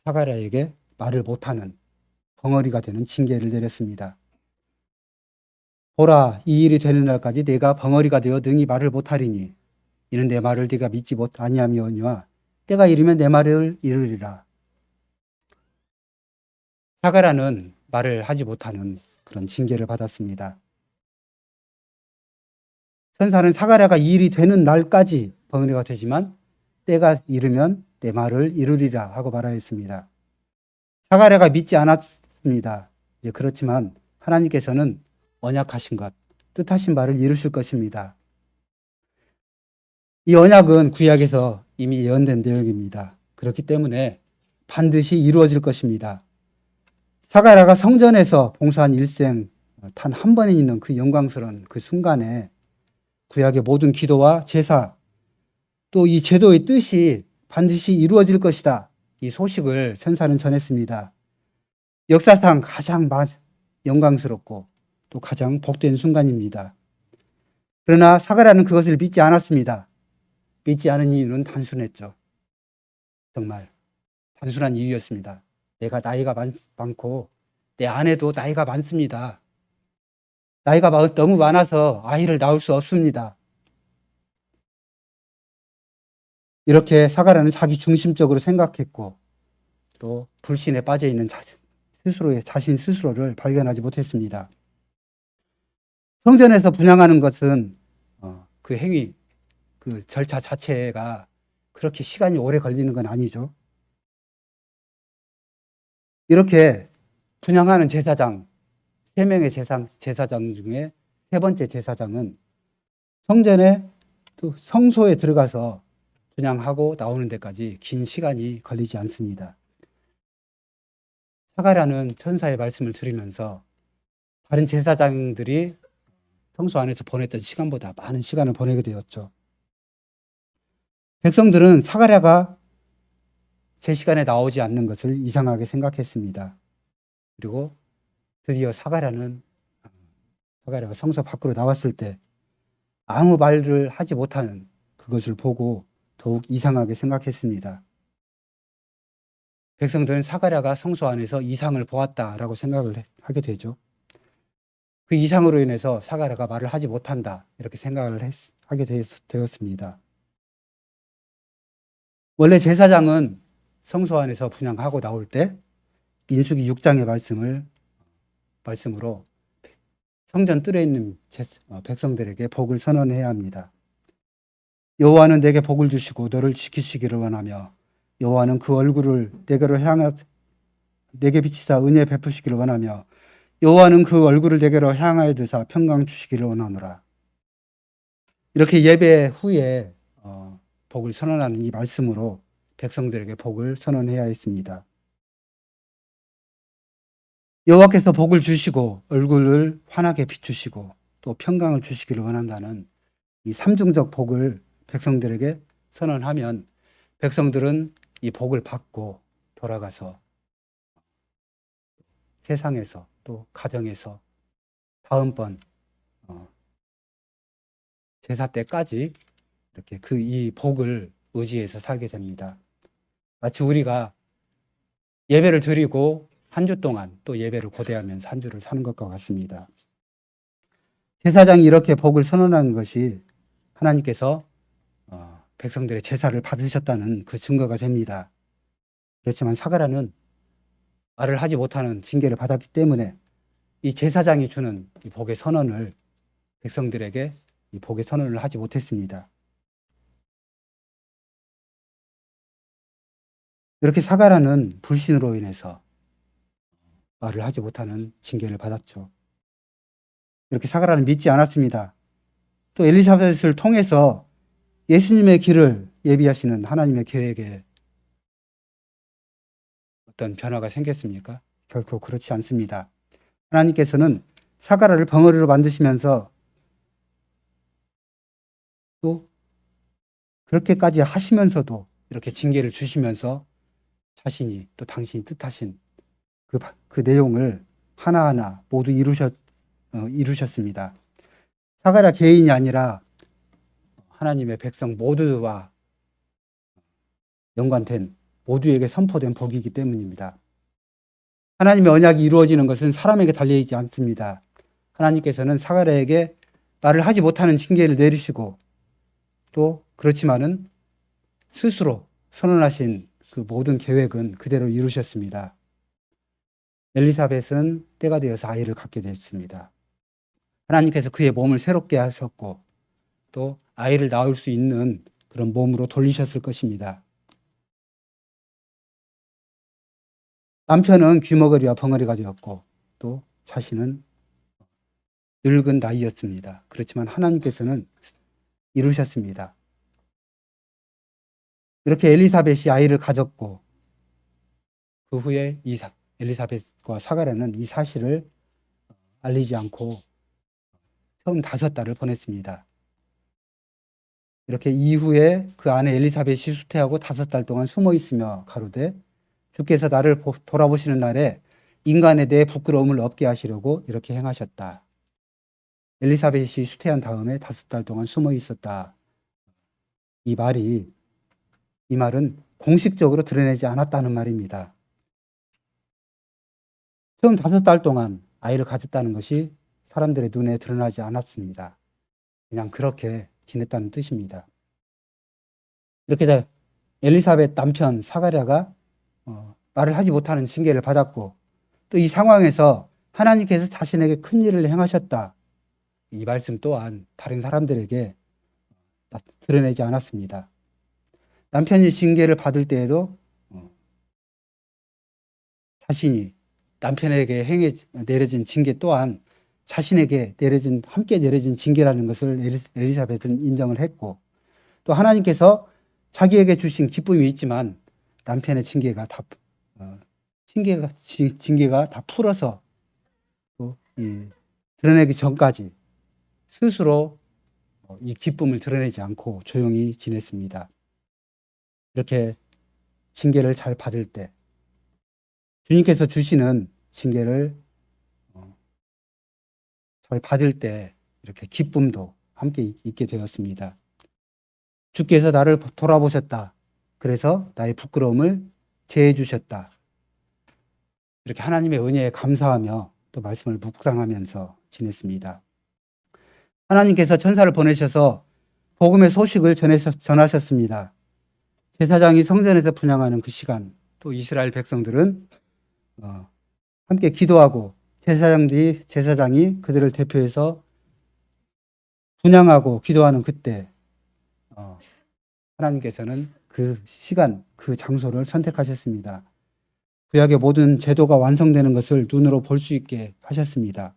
사가랴에게 말을 못하는 벙어리가 되는 징계를 내렸습니다. 보라, 이 일이 되는 날까지 내가 벙어리가 되어 능히 말을 못하리니 이는 내 말을 네가 믿지 아니하미오니와 때가 이르면 내 말을 이루리라. 사가랴는 말을 하지 못하는 그런 징계를 받았습니다. 천사는 사가랴가 이 일이 되는 날까지 벙어리가 되지만 때가 이르면 내 말을 이루리라 하고 말하였습니다. 사가랴가 믿지 않았습니다. 그렇지만 하나님께서는 언약하신 것, 뜻하신 바를 이루실 것입니다. 이 언약은 구약에서 이미 예언된 내용입니다. 그렇기 때문에 반드시 이루어질 것입니다. 사가랴가 성전에서 봉사한 일생 단 한 번에 있는 그 영광스러운 그 순간에 구약의 모든 기도와 제사 또 이 제도의 뜻이 반드시 이루어질 것이다. 이 소식을 천사는 전했습니다. 역사상 가장 영광스럽고 또 가장 복된 순간입니다. 그러나 사가랴는 그것을 믿지 않았습니다. 믿지 않은 이유는 단순했죠. 정말 단순한 이유였습니다. 내가 나이가 많고 내 아내도 나이가 많습니다. 나이가 너무 많아서 아이를 낳을 수 없습니다. 이렇게 사가랴는 자기 중심적으로 생각했고 또 불신에 빠져 있는 자신 스스로를 발견하지 못했습니다. 성전에서 분향하는 것은 그 행위, 그 절차 자체가 그렇게 시간이 오래 걸리는 건 아니죠. 이렇게 분향하는 제사장, 3명의 제사장 중에 3번째 제사장은 성전에 또 성소에 들어가서 분향하고 나오는 데까지 긴 시간이 걸리지 않습니다. 사가랴는 천사의 말씀을 들으면서 다른 제사장들이 성소 안에서 보냈던 시간보다 많은 시간을 보내게 되었죠. 백성들은 사가랴가 제 시간에 나오지 않는 것을 이상하게 생각했습니다. 그리고 드디어 사가랴가 성소 밖으로 나왔을 때 아무 말을 하지 못하는 그것을 보고 더욱 이상하게 생각했습니다. 백성들은 사가랴가 성소 안에서 이상을 보았다라고 생각을 하게 되죠. 그 이상으로 인해서 사가랴가 말을 하지 못한다 이렇게 생각을 하게 되었습니다. 원래 제사장은 성소 안에서 분향하고 나올 때 민수기 6장의 말씀으로 성전 뜰에 있는 백성들에게 복을 선언해야 합니다. 여호와는 내게 복을 주시고 너를 지키시기를 원하며 여호와는 그 얼굴을 내게 비치사 은혜 베푸시기를 원하며 여호와는 그 얼굴을 내게로 향하여 드사 평강 주시기를 원하노라. 이렇게 예배 후에 복을 선언하는 이 말씀으로 백성들에게 복을 선언해야 했습니다. 여호와께서 복을 주시고 얼굴을 환하게 비추시고 또 평강을 주시기를 원한다는 이 삼중적 복을 백성들에게 선언하면 백성들은 이 복을 받고 돌아가서 세상에서 또 가정에서 다음번 제사 때까지 이렇게 이 복을 의지해서 살게 됩니다. 마치 우리가 예배를 드리고 한 주 동안 또 예배를 고대하면서 한 주를 사는 것과 같습니다. 제사장이 이렇게 복을 선언한 것이 하나님께서 백성들의 제사를 받으셨다는 그 증거가 됩니다. 그렇지만 사가랴는 말을 하지 못하는 징계를 받았기 때문에 이 제사장이 주는 이 복의 선언을 백성들에게 이 복의 선언을 하지 못했습니다. 이렇게 사가랴는 불신으로 인해서 말을 하지 못하는 징계를 받았죠. 이렇게 사가랴는 믿지 않았습니다. 또 엘리사벳을 통해서 예수님의 길을 예비하시는 하나님의 계획에 어떤 변화가 생겼습니까? 결코 그렇지 않습니다. 하나님께서는 사가랴를 벙어리로 만드시면서 또 그렇게까지 하시면서도 이렇게 징계를 주시면서 자신이 또 당신이 뜻하신 그 내용을 하나하나 모두 이루셨습니다. 사가랴 개인이 아니라 하나님의 백성 모두와 연관된 모두에게 선포된 복이기 때문입니다. 하나님의 언약이 이루어지는 것은 사람에게 달려있지 않습니다. 하나님께서는 사가랴에게 말을 하지 못하는 징계를 내리시고 또 그렇지만은 스스로 선언하신 그 모든 계획은 그대로 이루셨습니다. 엘리사벳은 때가 되어서 아이를 갖게 됐습니다. 하나님께서 그의 몸을 새롭게 하셨고 또 아이를 낳을 수 있는 그런 몸으로 돌리셨을 것입니다. 남편은 귀머거리와 벙어리가 되었고 또 자신은 늙은 나이였습니다. 그렇지만 하나님께서는 이루셨습니다. 이렇게 엘리사벳이 아이를 가졌고 그 후에 엘리사벳과 사가랴는 이 사실을 알리지 않고 35달을 보냈습니다. 이렇게 이후에 그 아내 엘리사벳이 수태하고 5달 동안 숨어 있으며 가로되 주께서 나를 돌아보시는 날에 인간의 내 부끄러움을 없게 하시려고 이렇게 행하셨다. 엘리사벳이 수태한 다음에 5달 동안 숨어 있었다. 이 말은 공식적으로 드러내지 않았다는 말입니다. 처음 5달 동안 아이를 가졌다는 것이 사람들의 눈에 드러나지 않았습니다. 그냥 그렇게 지냈다는 뜻입니다. 이렇게 엘리사벳 남편 사가랴가 말을 하지 못하는 징계를 받았고 또 이 상황에서 하나님께서 자신에게 큰 일을 행하셨다. 이 말씀 또한 다른 사람들에게 드러내지 않았습니다. 남편이 징계를 받을 때에도 자신이 남편에게 내려진 징계 또한 자신에게 함께 내려진 징계라는 것을 엘리사벳은 인정을 했고 또 하나님께서 자기에게 주신 기쁨이 있지만 남편의 징계가 다 풀어서 또 드러내기 전까지 스스로 이 기쁨을 드러내지 않고 조용히 지냈습니다. 이렇게 징계를 잘 받을 때 주님께서 주시는 징계를 잘 받을 때 이렇게 기쁨도 함께 있게 되었습니다. 주께서 나를 돌아보셨다. 그래서 나의 부끄러움을 제해 주셨다. 이렇게 하나님의 은혜에 감사하며 또 말씀을 묵상하면서 지냈습니다. 하나님께서 천사를 보내셔서 복음의 소식을 전하셨습니다. 제사장이 성전에서 분향하는 그 시간, 또 이스라엘 백성들은 함께 기도하고 제사장이 그들을 대표해서 분향하고 기도하는 그때 하나님께서는 그 시간, 그 장소를 선택하셨습니다. 구약의 모든 제도가 완성되는 것을 눈으로 볼 수 있게 하셨습니다.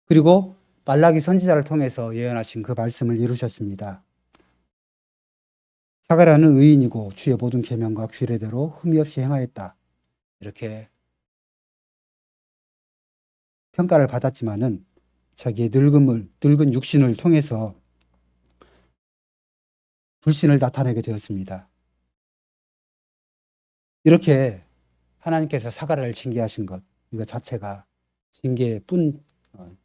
그리고 말라기 선지자를 통해서 예언하신 그 말씀을 이루셨습니다. 사가랴는 의인이고 주의 모든 계명과 규례대로 흠이 없이 행하였다. 이렇게 평가를 받았지만은 자기의 늙은 육신을 통해서 불신을 나타내게 되었습니다. 이렇게 하나님께서 사가랴를 징계하신 것, 이거 자체가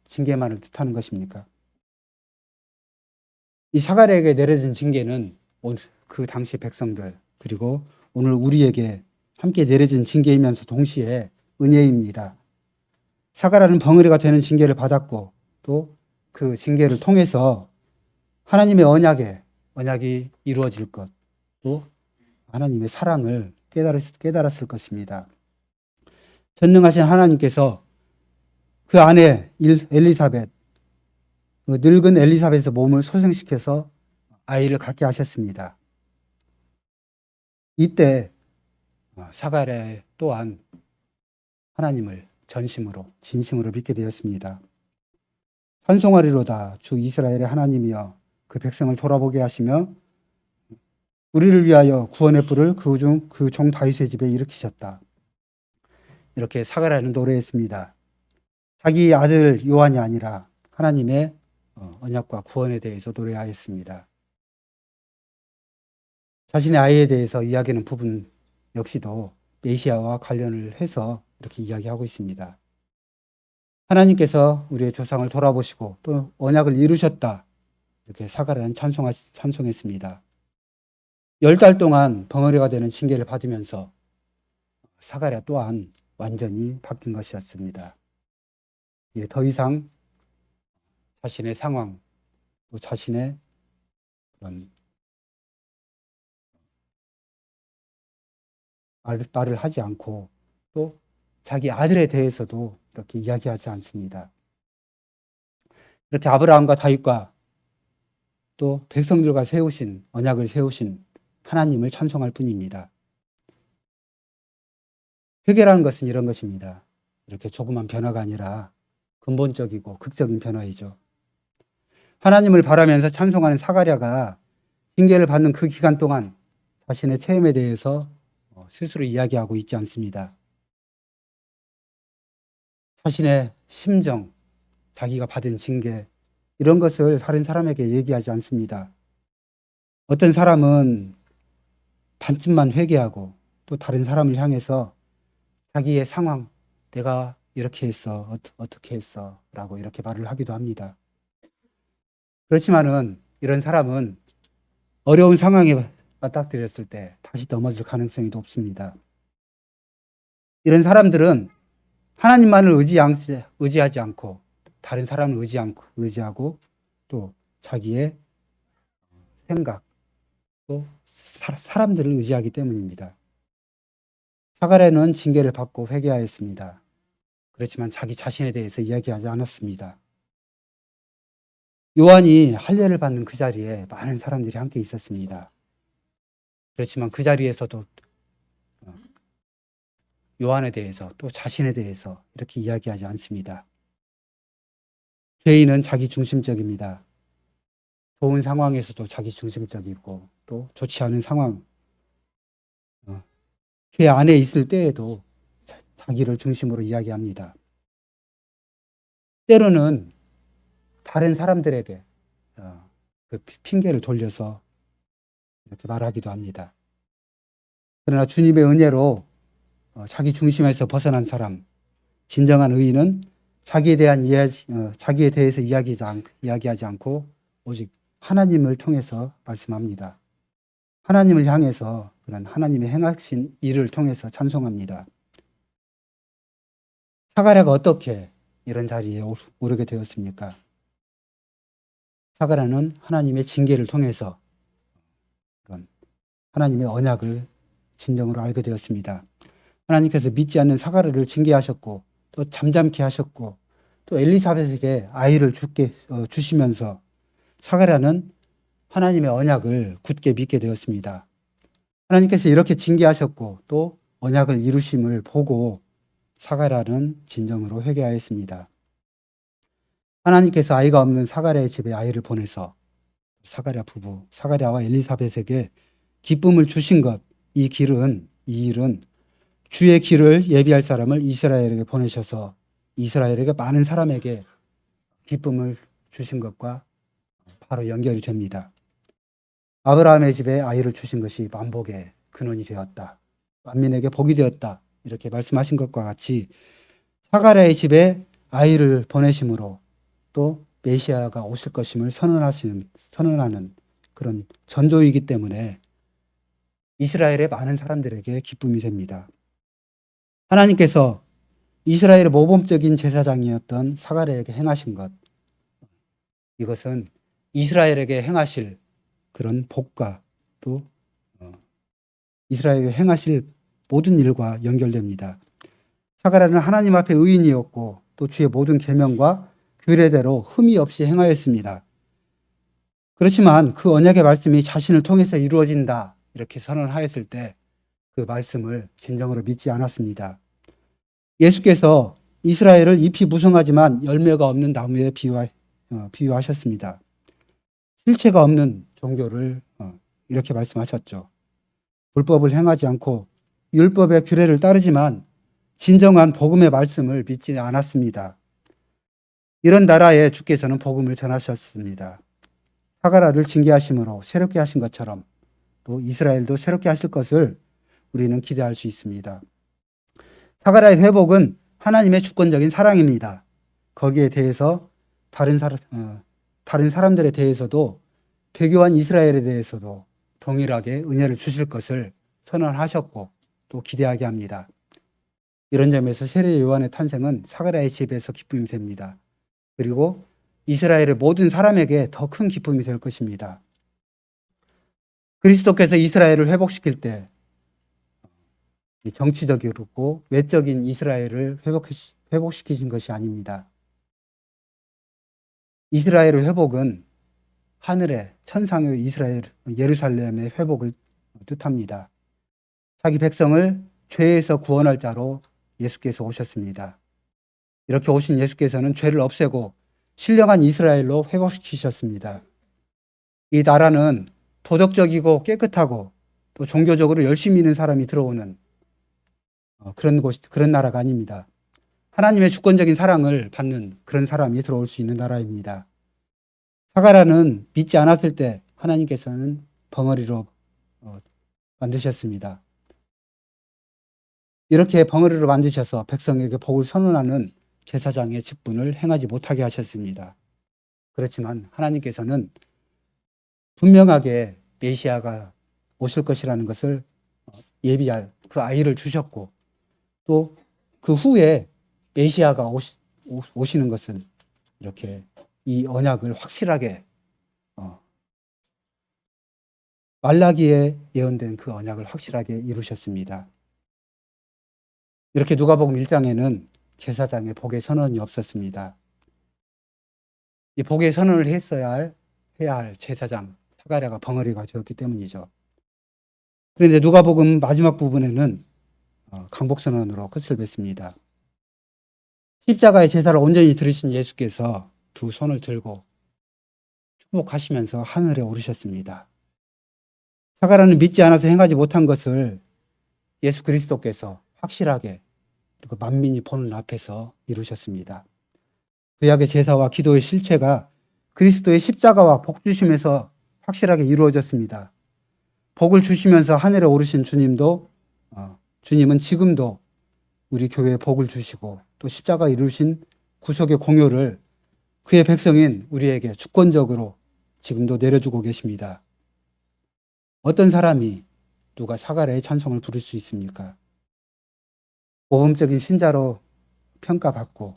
징계만을 뜻하는 것입니까? 이 사가랴에게 내려진 징계는 그 당시 백성들, 그리고 오늘 우리에게 함께 내려진 징계이면서 동시에 은혜입니다. 사가랴는 벙어리가 되는 징계를 받았고, 또 그 징계를 통해서 하나님의 언약이 이루어질 것, 또 하나님의 사랑을 깨달았을 것입니다. 전능하신 하나님께서 그 아내 엘리사벳, 그 늙은 엘리사벳의 몸을 소생시켜서 아이를 갖게 하셨습니다. 이때 사가랴 또한 하나님을 진심으로 믿게 되었습니다. 찬송하리로다 주 이스라엘의 하나님이여 그 백성을 돌아보게 하시며 우리를 위하여 구원의 뿔을 그 종 다윗의 집에 일으키셨다. 이렇게 사가랴는 노래했습니다. 자기 아들 요한이 아니라 하나님의 언약과 구원에 대해서 노래하였습니다. 자신의 아이에 대해서 이야기하는 부분 역시도 메시아와 관련을 해서 이렇게 이야기하고 있습니다. 하나님께서 우리의 조상을 돌아보시고 또 언약을 이루셨다. 이렇게 사가랴는 찬송했습니다. 10달 동안 벙어리가 되는 징계를 받으면서 사가랴 또한 완전히 바뀐 것이었습니다. 더 이상 자신의 상황, 또 자신의 그런 말을 하지 않고 또 자기 아들에 대해서도 이렇게 이야기하지 않습니다. 이렇게 아브라함과 다윗과 또 백성들과 언약을 세우신 하나님을 찬송할 뿐입니다. 회개라는 것은 이런 것입니다. 이렇게 조그만 변화가 아니라 근본적이고 극적인 변화이죠. 하나님을 바라면서 찬송하는 사가랴가 징계를 받는 그 기간 동안 자신의 체험에 대해서 스스로 이야기하고 있지 않습니다. 자신의 심정, 자기가 받은 징계, 이런 것을 다른 사람에게 얘기하지 않습니다. 어떤 사람은 반쯤만 회개하고 또 다른 사람을 향해서 자기의 상황, 내가 이렇게 했어, 어떻게 했어, 라고 이렇게 말을 하기도 합니다. 그렇지만은 이런 사람은 어려운 상황에 맞닥뜨렸을 때 다시 넘어질 가능성이 높습니다. 이런 사람들은 하나님만을 의지하지 않고 다른 사람을 의지하고 또 자기의 생각, 또 사람들을 의지하기 때문입니다. 사가랴는 징계를 받고 회개하였습니다. 그렇지만 자기 자신에 대해서 이야기하지 않았습니다. 요한이 할례를 받는 그 자리에 많은 사람들이 함께 있었습니다. 그렇지만 그 자리에서도 요한에 대해서 또 자신에 대해서 이렇게 이야기하지 않습니다. 죄인은 자기 중심적입니다. 좋은 상황에서도 자기 중심적이고 또 좋지 않은 상황, 죄 안에 있을 때에도 자기를 중심으로 이야기합니다. 때로는 다른 사람들에게 그 핑계를 돌려서 이렇게 말하기도 합니다. 그러나 주님의 은혜로 자기 중심에서 벗어난 사람, 진정한 의인은 자기에 대해서 이야기하지 않고 오직 하나님을 통해서 말씀합니다. 하나님을 향해서 그런 하나님의 행하신 일을 통해서 찬송합니다. 사가랴가 어떻게 이런 자리에 오르게 되었습니까? 사가랴는 하나님의 징계를 통해서 그런 하나님의 언약을 진정으로 알게 되었습니다. 하나님께서 믿지 않는 사가랴를 징계하셨고 또 잠잠케 하셨고 또 엘리사벳에게 아이를 주시면서 사가랴는 하나님의 언약을 굳게 믿게 되었습니다. 하나님께서 이렇게 징계하셨고 또 언약을 이루심을 보고 사가랴는 진정으로 회개하였습니다. 하나님께서 아이가 없는 사가랴의 집에 아이를 보내서 사가랴와 엘리사벳에게 기쁨을 주신 것, 이 일은 주의 길을 예비할 사람을 이스라엘에게 보내셔서 이스라엘에게 많은 사람에게 기쁨을 주신 것과 바로 연결이 됩니다. 아브라함의 집에 아이를 주신 것이 만복의 근원이 되었다. 만민에게 복이 되었다. 이렇게 말씀하신 것과 같이 사가랴의 집에 아이를 보내심으로 또 메시아가 오실 것임을 선언하는 그런 전조이기 때문에 이스라엘의 많은 사람들에게 기쁨이 됩니다. 하나님께서 이스라엘의 모범적인 제사장이었던 사가랴에게 행하신 것, 이것은 이스라엘에게 행하실 그런 복과 또 이스라엘에게 행하실 모든 일과 연결됩니다. 사가랴는 하나님 앞에 의인이었고 또 주의 모든 계명과 규례대로 흠이 없이 행하였습니다. 그렇지만 그 언약의 말씀이 자신을 통해서 이루어진다 이렇게 선언하였을 때 그 말씀을 진정으로 믿지 않았습니다. 예수께서 이스라엘을 잎이 무성하지만 열매가 없는 나무에 비유하셨습니다. 실체가 없는 종교를 이렇게 말씀하셨죠. 불법을 행하지 않고 율법의 규례를 따르지만 진정한 복음의 말씀을 믿지 않았습니다. 이런 나라에 주께서는 복음을 전하셨습니다. 사가랴를 징계하심으로 새롭게 하신 것처럼 또 이스라엘도 새롭게 하실 것을 우리는 기대할 수 있습니다. 사가랴의 회복은 하나님의 주권적인 사랑입니다. 거기에 대해서 다른 사람들에 대해서도 배교한 이스라엘에 대해서도 동일하게 은혜를 주실 것을 선언하셨고 또 기대하게 합니다. 이런 점에서 세례 요한의 탄생은 사가랴의 집에서 기쁨이 됩니다. 그리고 이스라엘의 모든 사람에게 더 큰 기쁨이 될 것입니다. 그리스도께서 이스라엘을 회복시킬 때 정치적이고 외적인 이스라엘을 회복시키신 것이 아닙니다. 이스라엘의 회복은 하늘의 천상의 이스라엘 예루살렘의 회복을 뜻합니다. 자기 백성을 죄에서 구원할 자로 예수께서 오셨습니다. 이렇게 오신 예수께서는 죄를 없애고 신령한 이스라엘로 회복시키셨습니다. 이 나라는 도덕적이고 깨끗하고 또 종교적으로 열심히 있는 사람이 들어오는 그런 나라가 아닙니다. 하나님의 주권적인 사랑을 받는 그런 사람이 들어올 수 있는 나라입니다. 사가랴는 믿지 않았을 때 하나님께서는 벙어리로 만드셨습니다. 이렇게 벙어리로 만드셔서 백성에게 복을 선언하는 제사장의 직분을 행하지 못하게 하셨습니다. 그렇지만 하나님께서는 분명하게 메시아가 오실 것이라는 것을 예비할 그 아이를 주셨고 또 그 후에 메시아가 오시는 것은 이렇게 이 언약을 확실하게 말라기에 예언된 그 언약을 확실하게 이루셨습니다. 이렇게 누가복음 1장에는 제사장의 복의 선언이 없었습니다. 이 복의 선언을 해야 할 제사장 사가랴가 벙어리가 되었기 때문이죠. 그런데 누가복음 마지막 부분에는 강복선언으로 끝을 맺습니다. 십자가의 제사를 온전히 들으신 예수께서 두 손을 들고 축복하시면서 하늘에 오르셨습니다. 사가랴는 믿지 않아서 행하지 못한 것을 예수 그리스도께서 확실하게 그리고 만민이 보는 앞에서 이루셨습니다. 구약의 제사와 기도의 실체가 그리스도의 십자가와 복 주심에서 확실하게 이루어졌습니다. 복을 주시면서 하늘에 오르신 주님은 지금도 우리 교회에 복을 주시고 또 십자가 이루신 구속의 공효를 그의 백성인 우리에게 주권적으로 지금도 내려주고 계십니다. 어떤 사람이 누가 사가랴의 찬송을 부를 수 있습니까? 모범적인 신자로 평가받고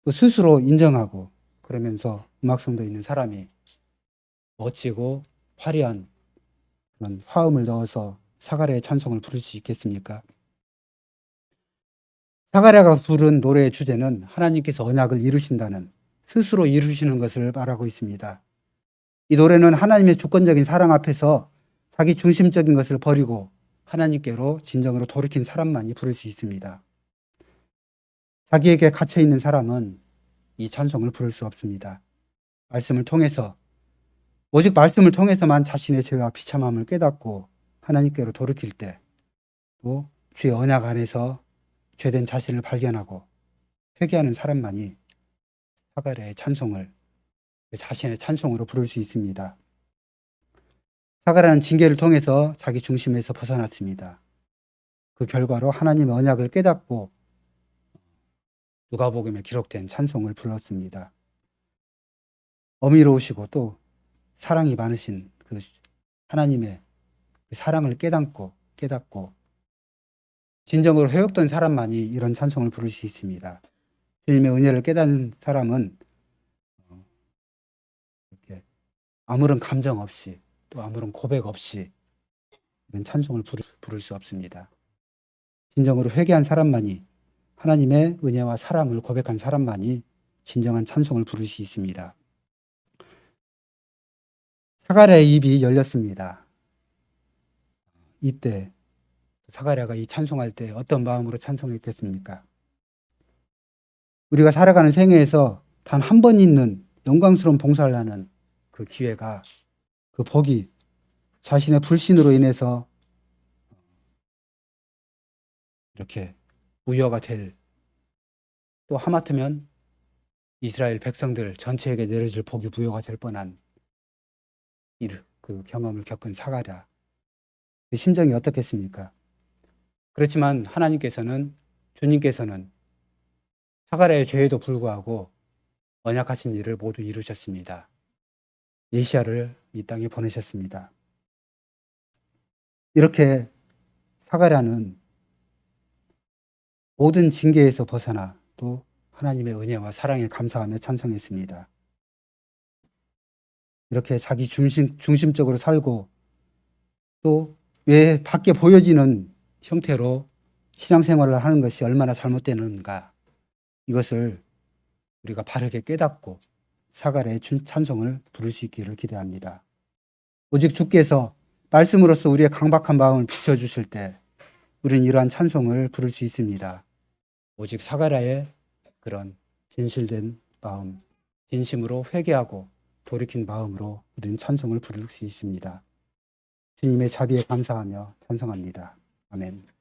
또 스스로 인정하고 그러면서 음악성도 있는 사람이 멋지고 화려한 그런 화음을 넣어서 사가랴의 찬송을 부를 수 있겠습니까? 사가랴가 부른 노래의 주제는 하나님께서 언약을 이루신다는 스스로 이루시는 것을 말하고 있습니다. 이 노래는 하나님의 주권적인 사랑 앞에서 자기 중심적인 것을 버리고 하나님께로 진정으로 돌이킨 사람만이 부를 수 있습니다. 자기에게 갇혀 있는 사람은 이 찬송을 부를 수 없습니다. 오직 말씀을 통해서만 자신의 죄와 비참함을 깨닫고 하나님께로 돌이킬 때 또 주의 언약 안에서 죄된 자신을 발견하고 회개하는 사람만이 사가랴의 찬송을 자신의 찬송으로 부를 수 있습니다. 사가랴는 징계를 통해서 자기 중심에서 벗어났습니다. 그 결과로 하나님의 언약을 깨닫고 누가복음에 기록된 찬송을 불렀습니다. 어미로우시고 또 사랑이 많으신 그 하나님의 사랑을 깨닫고 진정으로 회복된 사람만이 이런 찬송을 부를 수 있습니다. 주님의 은혜를 깨닫는 사람은 이렇게 아무런 감정 없이 또 아무런 고백 없이 이런 찬송을 부를 수 없습니다. 진정으로 회개한 사람만이, 하나님의 은혜와 사랑을 고백한 사람만이 진정한 찬송을 부를 수 있습니다. 사가랴의 입이 열렸습니다. 이때 사가랴가 이 찬송할 때 어떤 마음으로 찬송했겠습니까? 우리가 살아가는 생애에서 단 한 번 있는 영광스러운 봉사를 하는 그 기회가, 그 복이 자신의 불신으로 인해서 이렇게 무효가 될, 또 하마터면 이스라엘 백성들 전체에게 내려질 복이 무효가 될 뻔한 그 경험을 겪은 사가랴, 그 심정이 어떻겠습니까? 그렇지만 주님께서는 사가랴의 죄에도 불구하고 언약하신 일을 모두 이루셨습니다. 메시아를 이 땅에 보내셨습니다. 이렇게 사가랴는 모든 징계에서 벗어나 또 하나님의 은혜와 사랑에 감사하며 찬송했습니다. 이렇게 자기 중심적으로 살고 또 왜 밖에 보여지는 형태로 신앙생활을 하는 것이 얼마나 잘못되는가, 이것을 우리가 바르게 깨닫고 사가랴의 찬송을 부를 수 있기를 기대합니다. 오직 주께서 말씀으로써 우리의 강박한 마음을 비춰주실 때 우리는 이러한 찬송을 부를 수 있습니다. 오직 사가랴의 그런 진실된 마음, 진심으로 회개하고 돌이킨 마음으로 우리는 찬송을 부를 수 있습니다. 주님의 자비에 감사하며 찬송합니다. 아멘.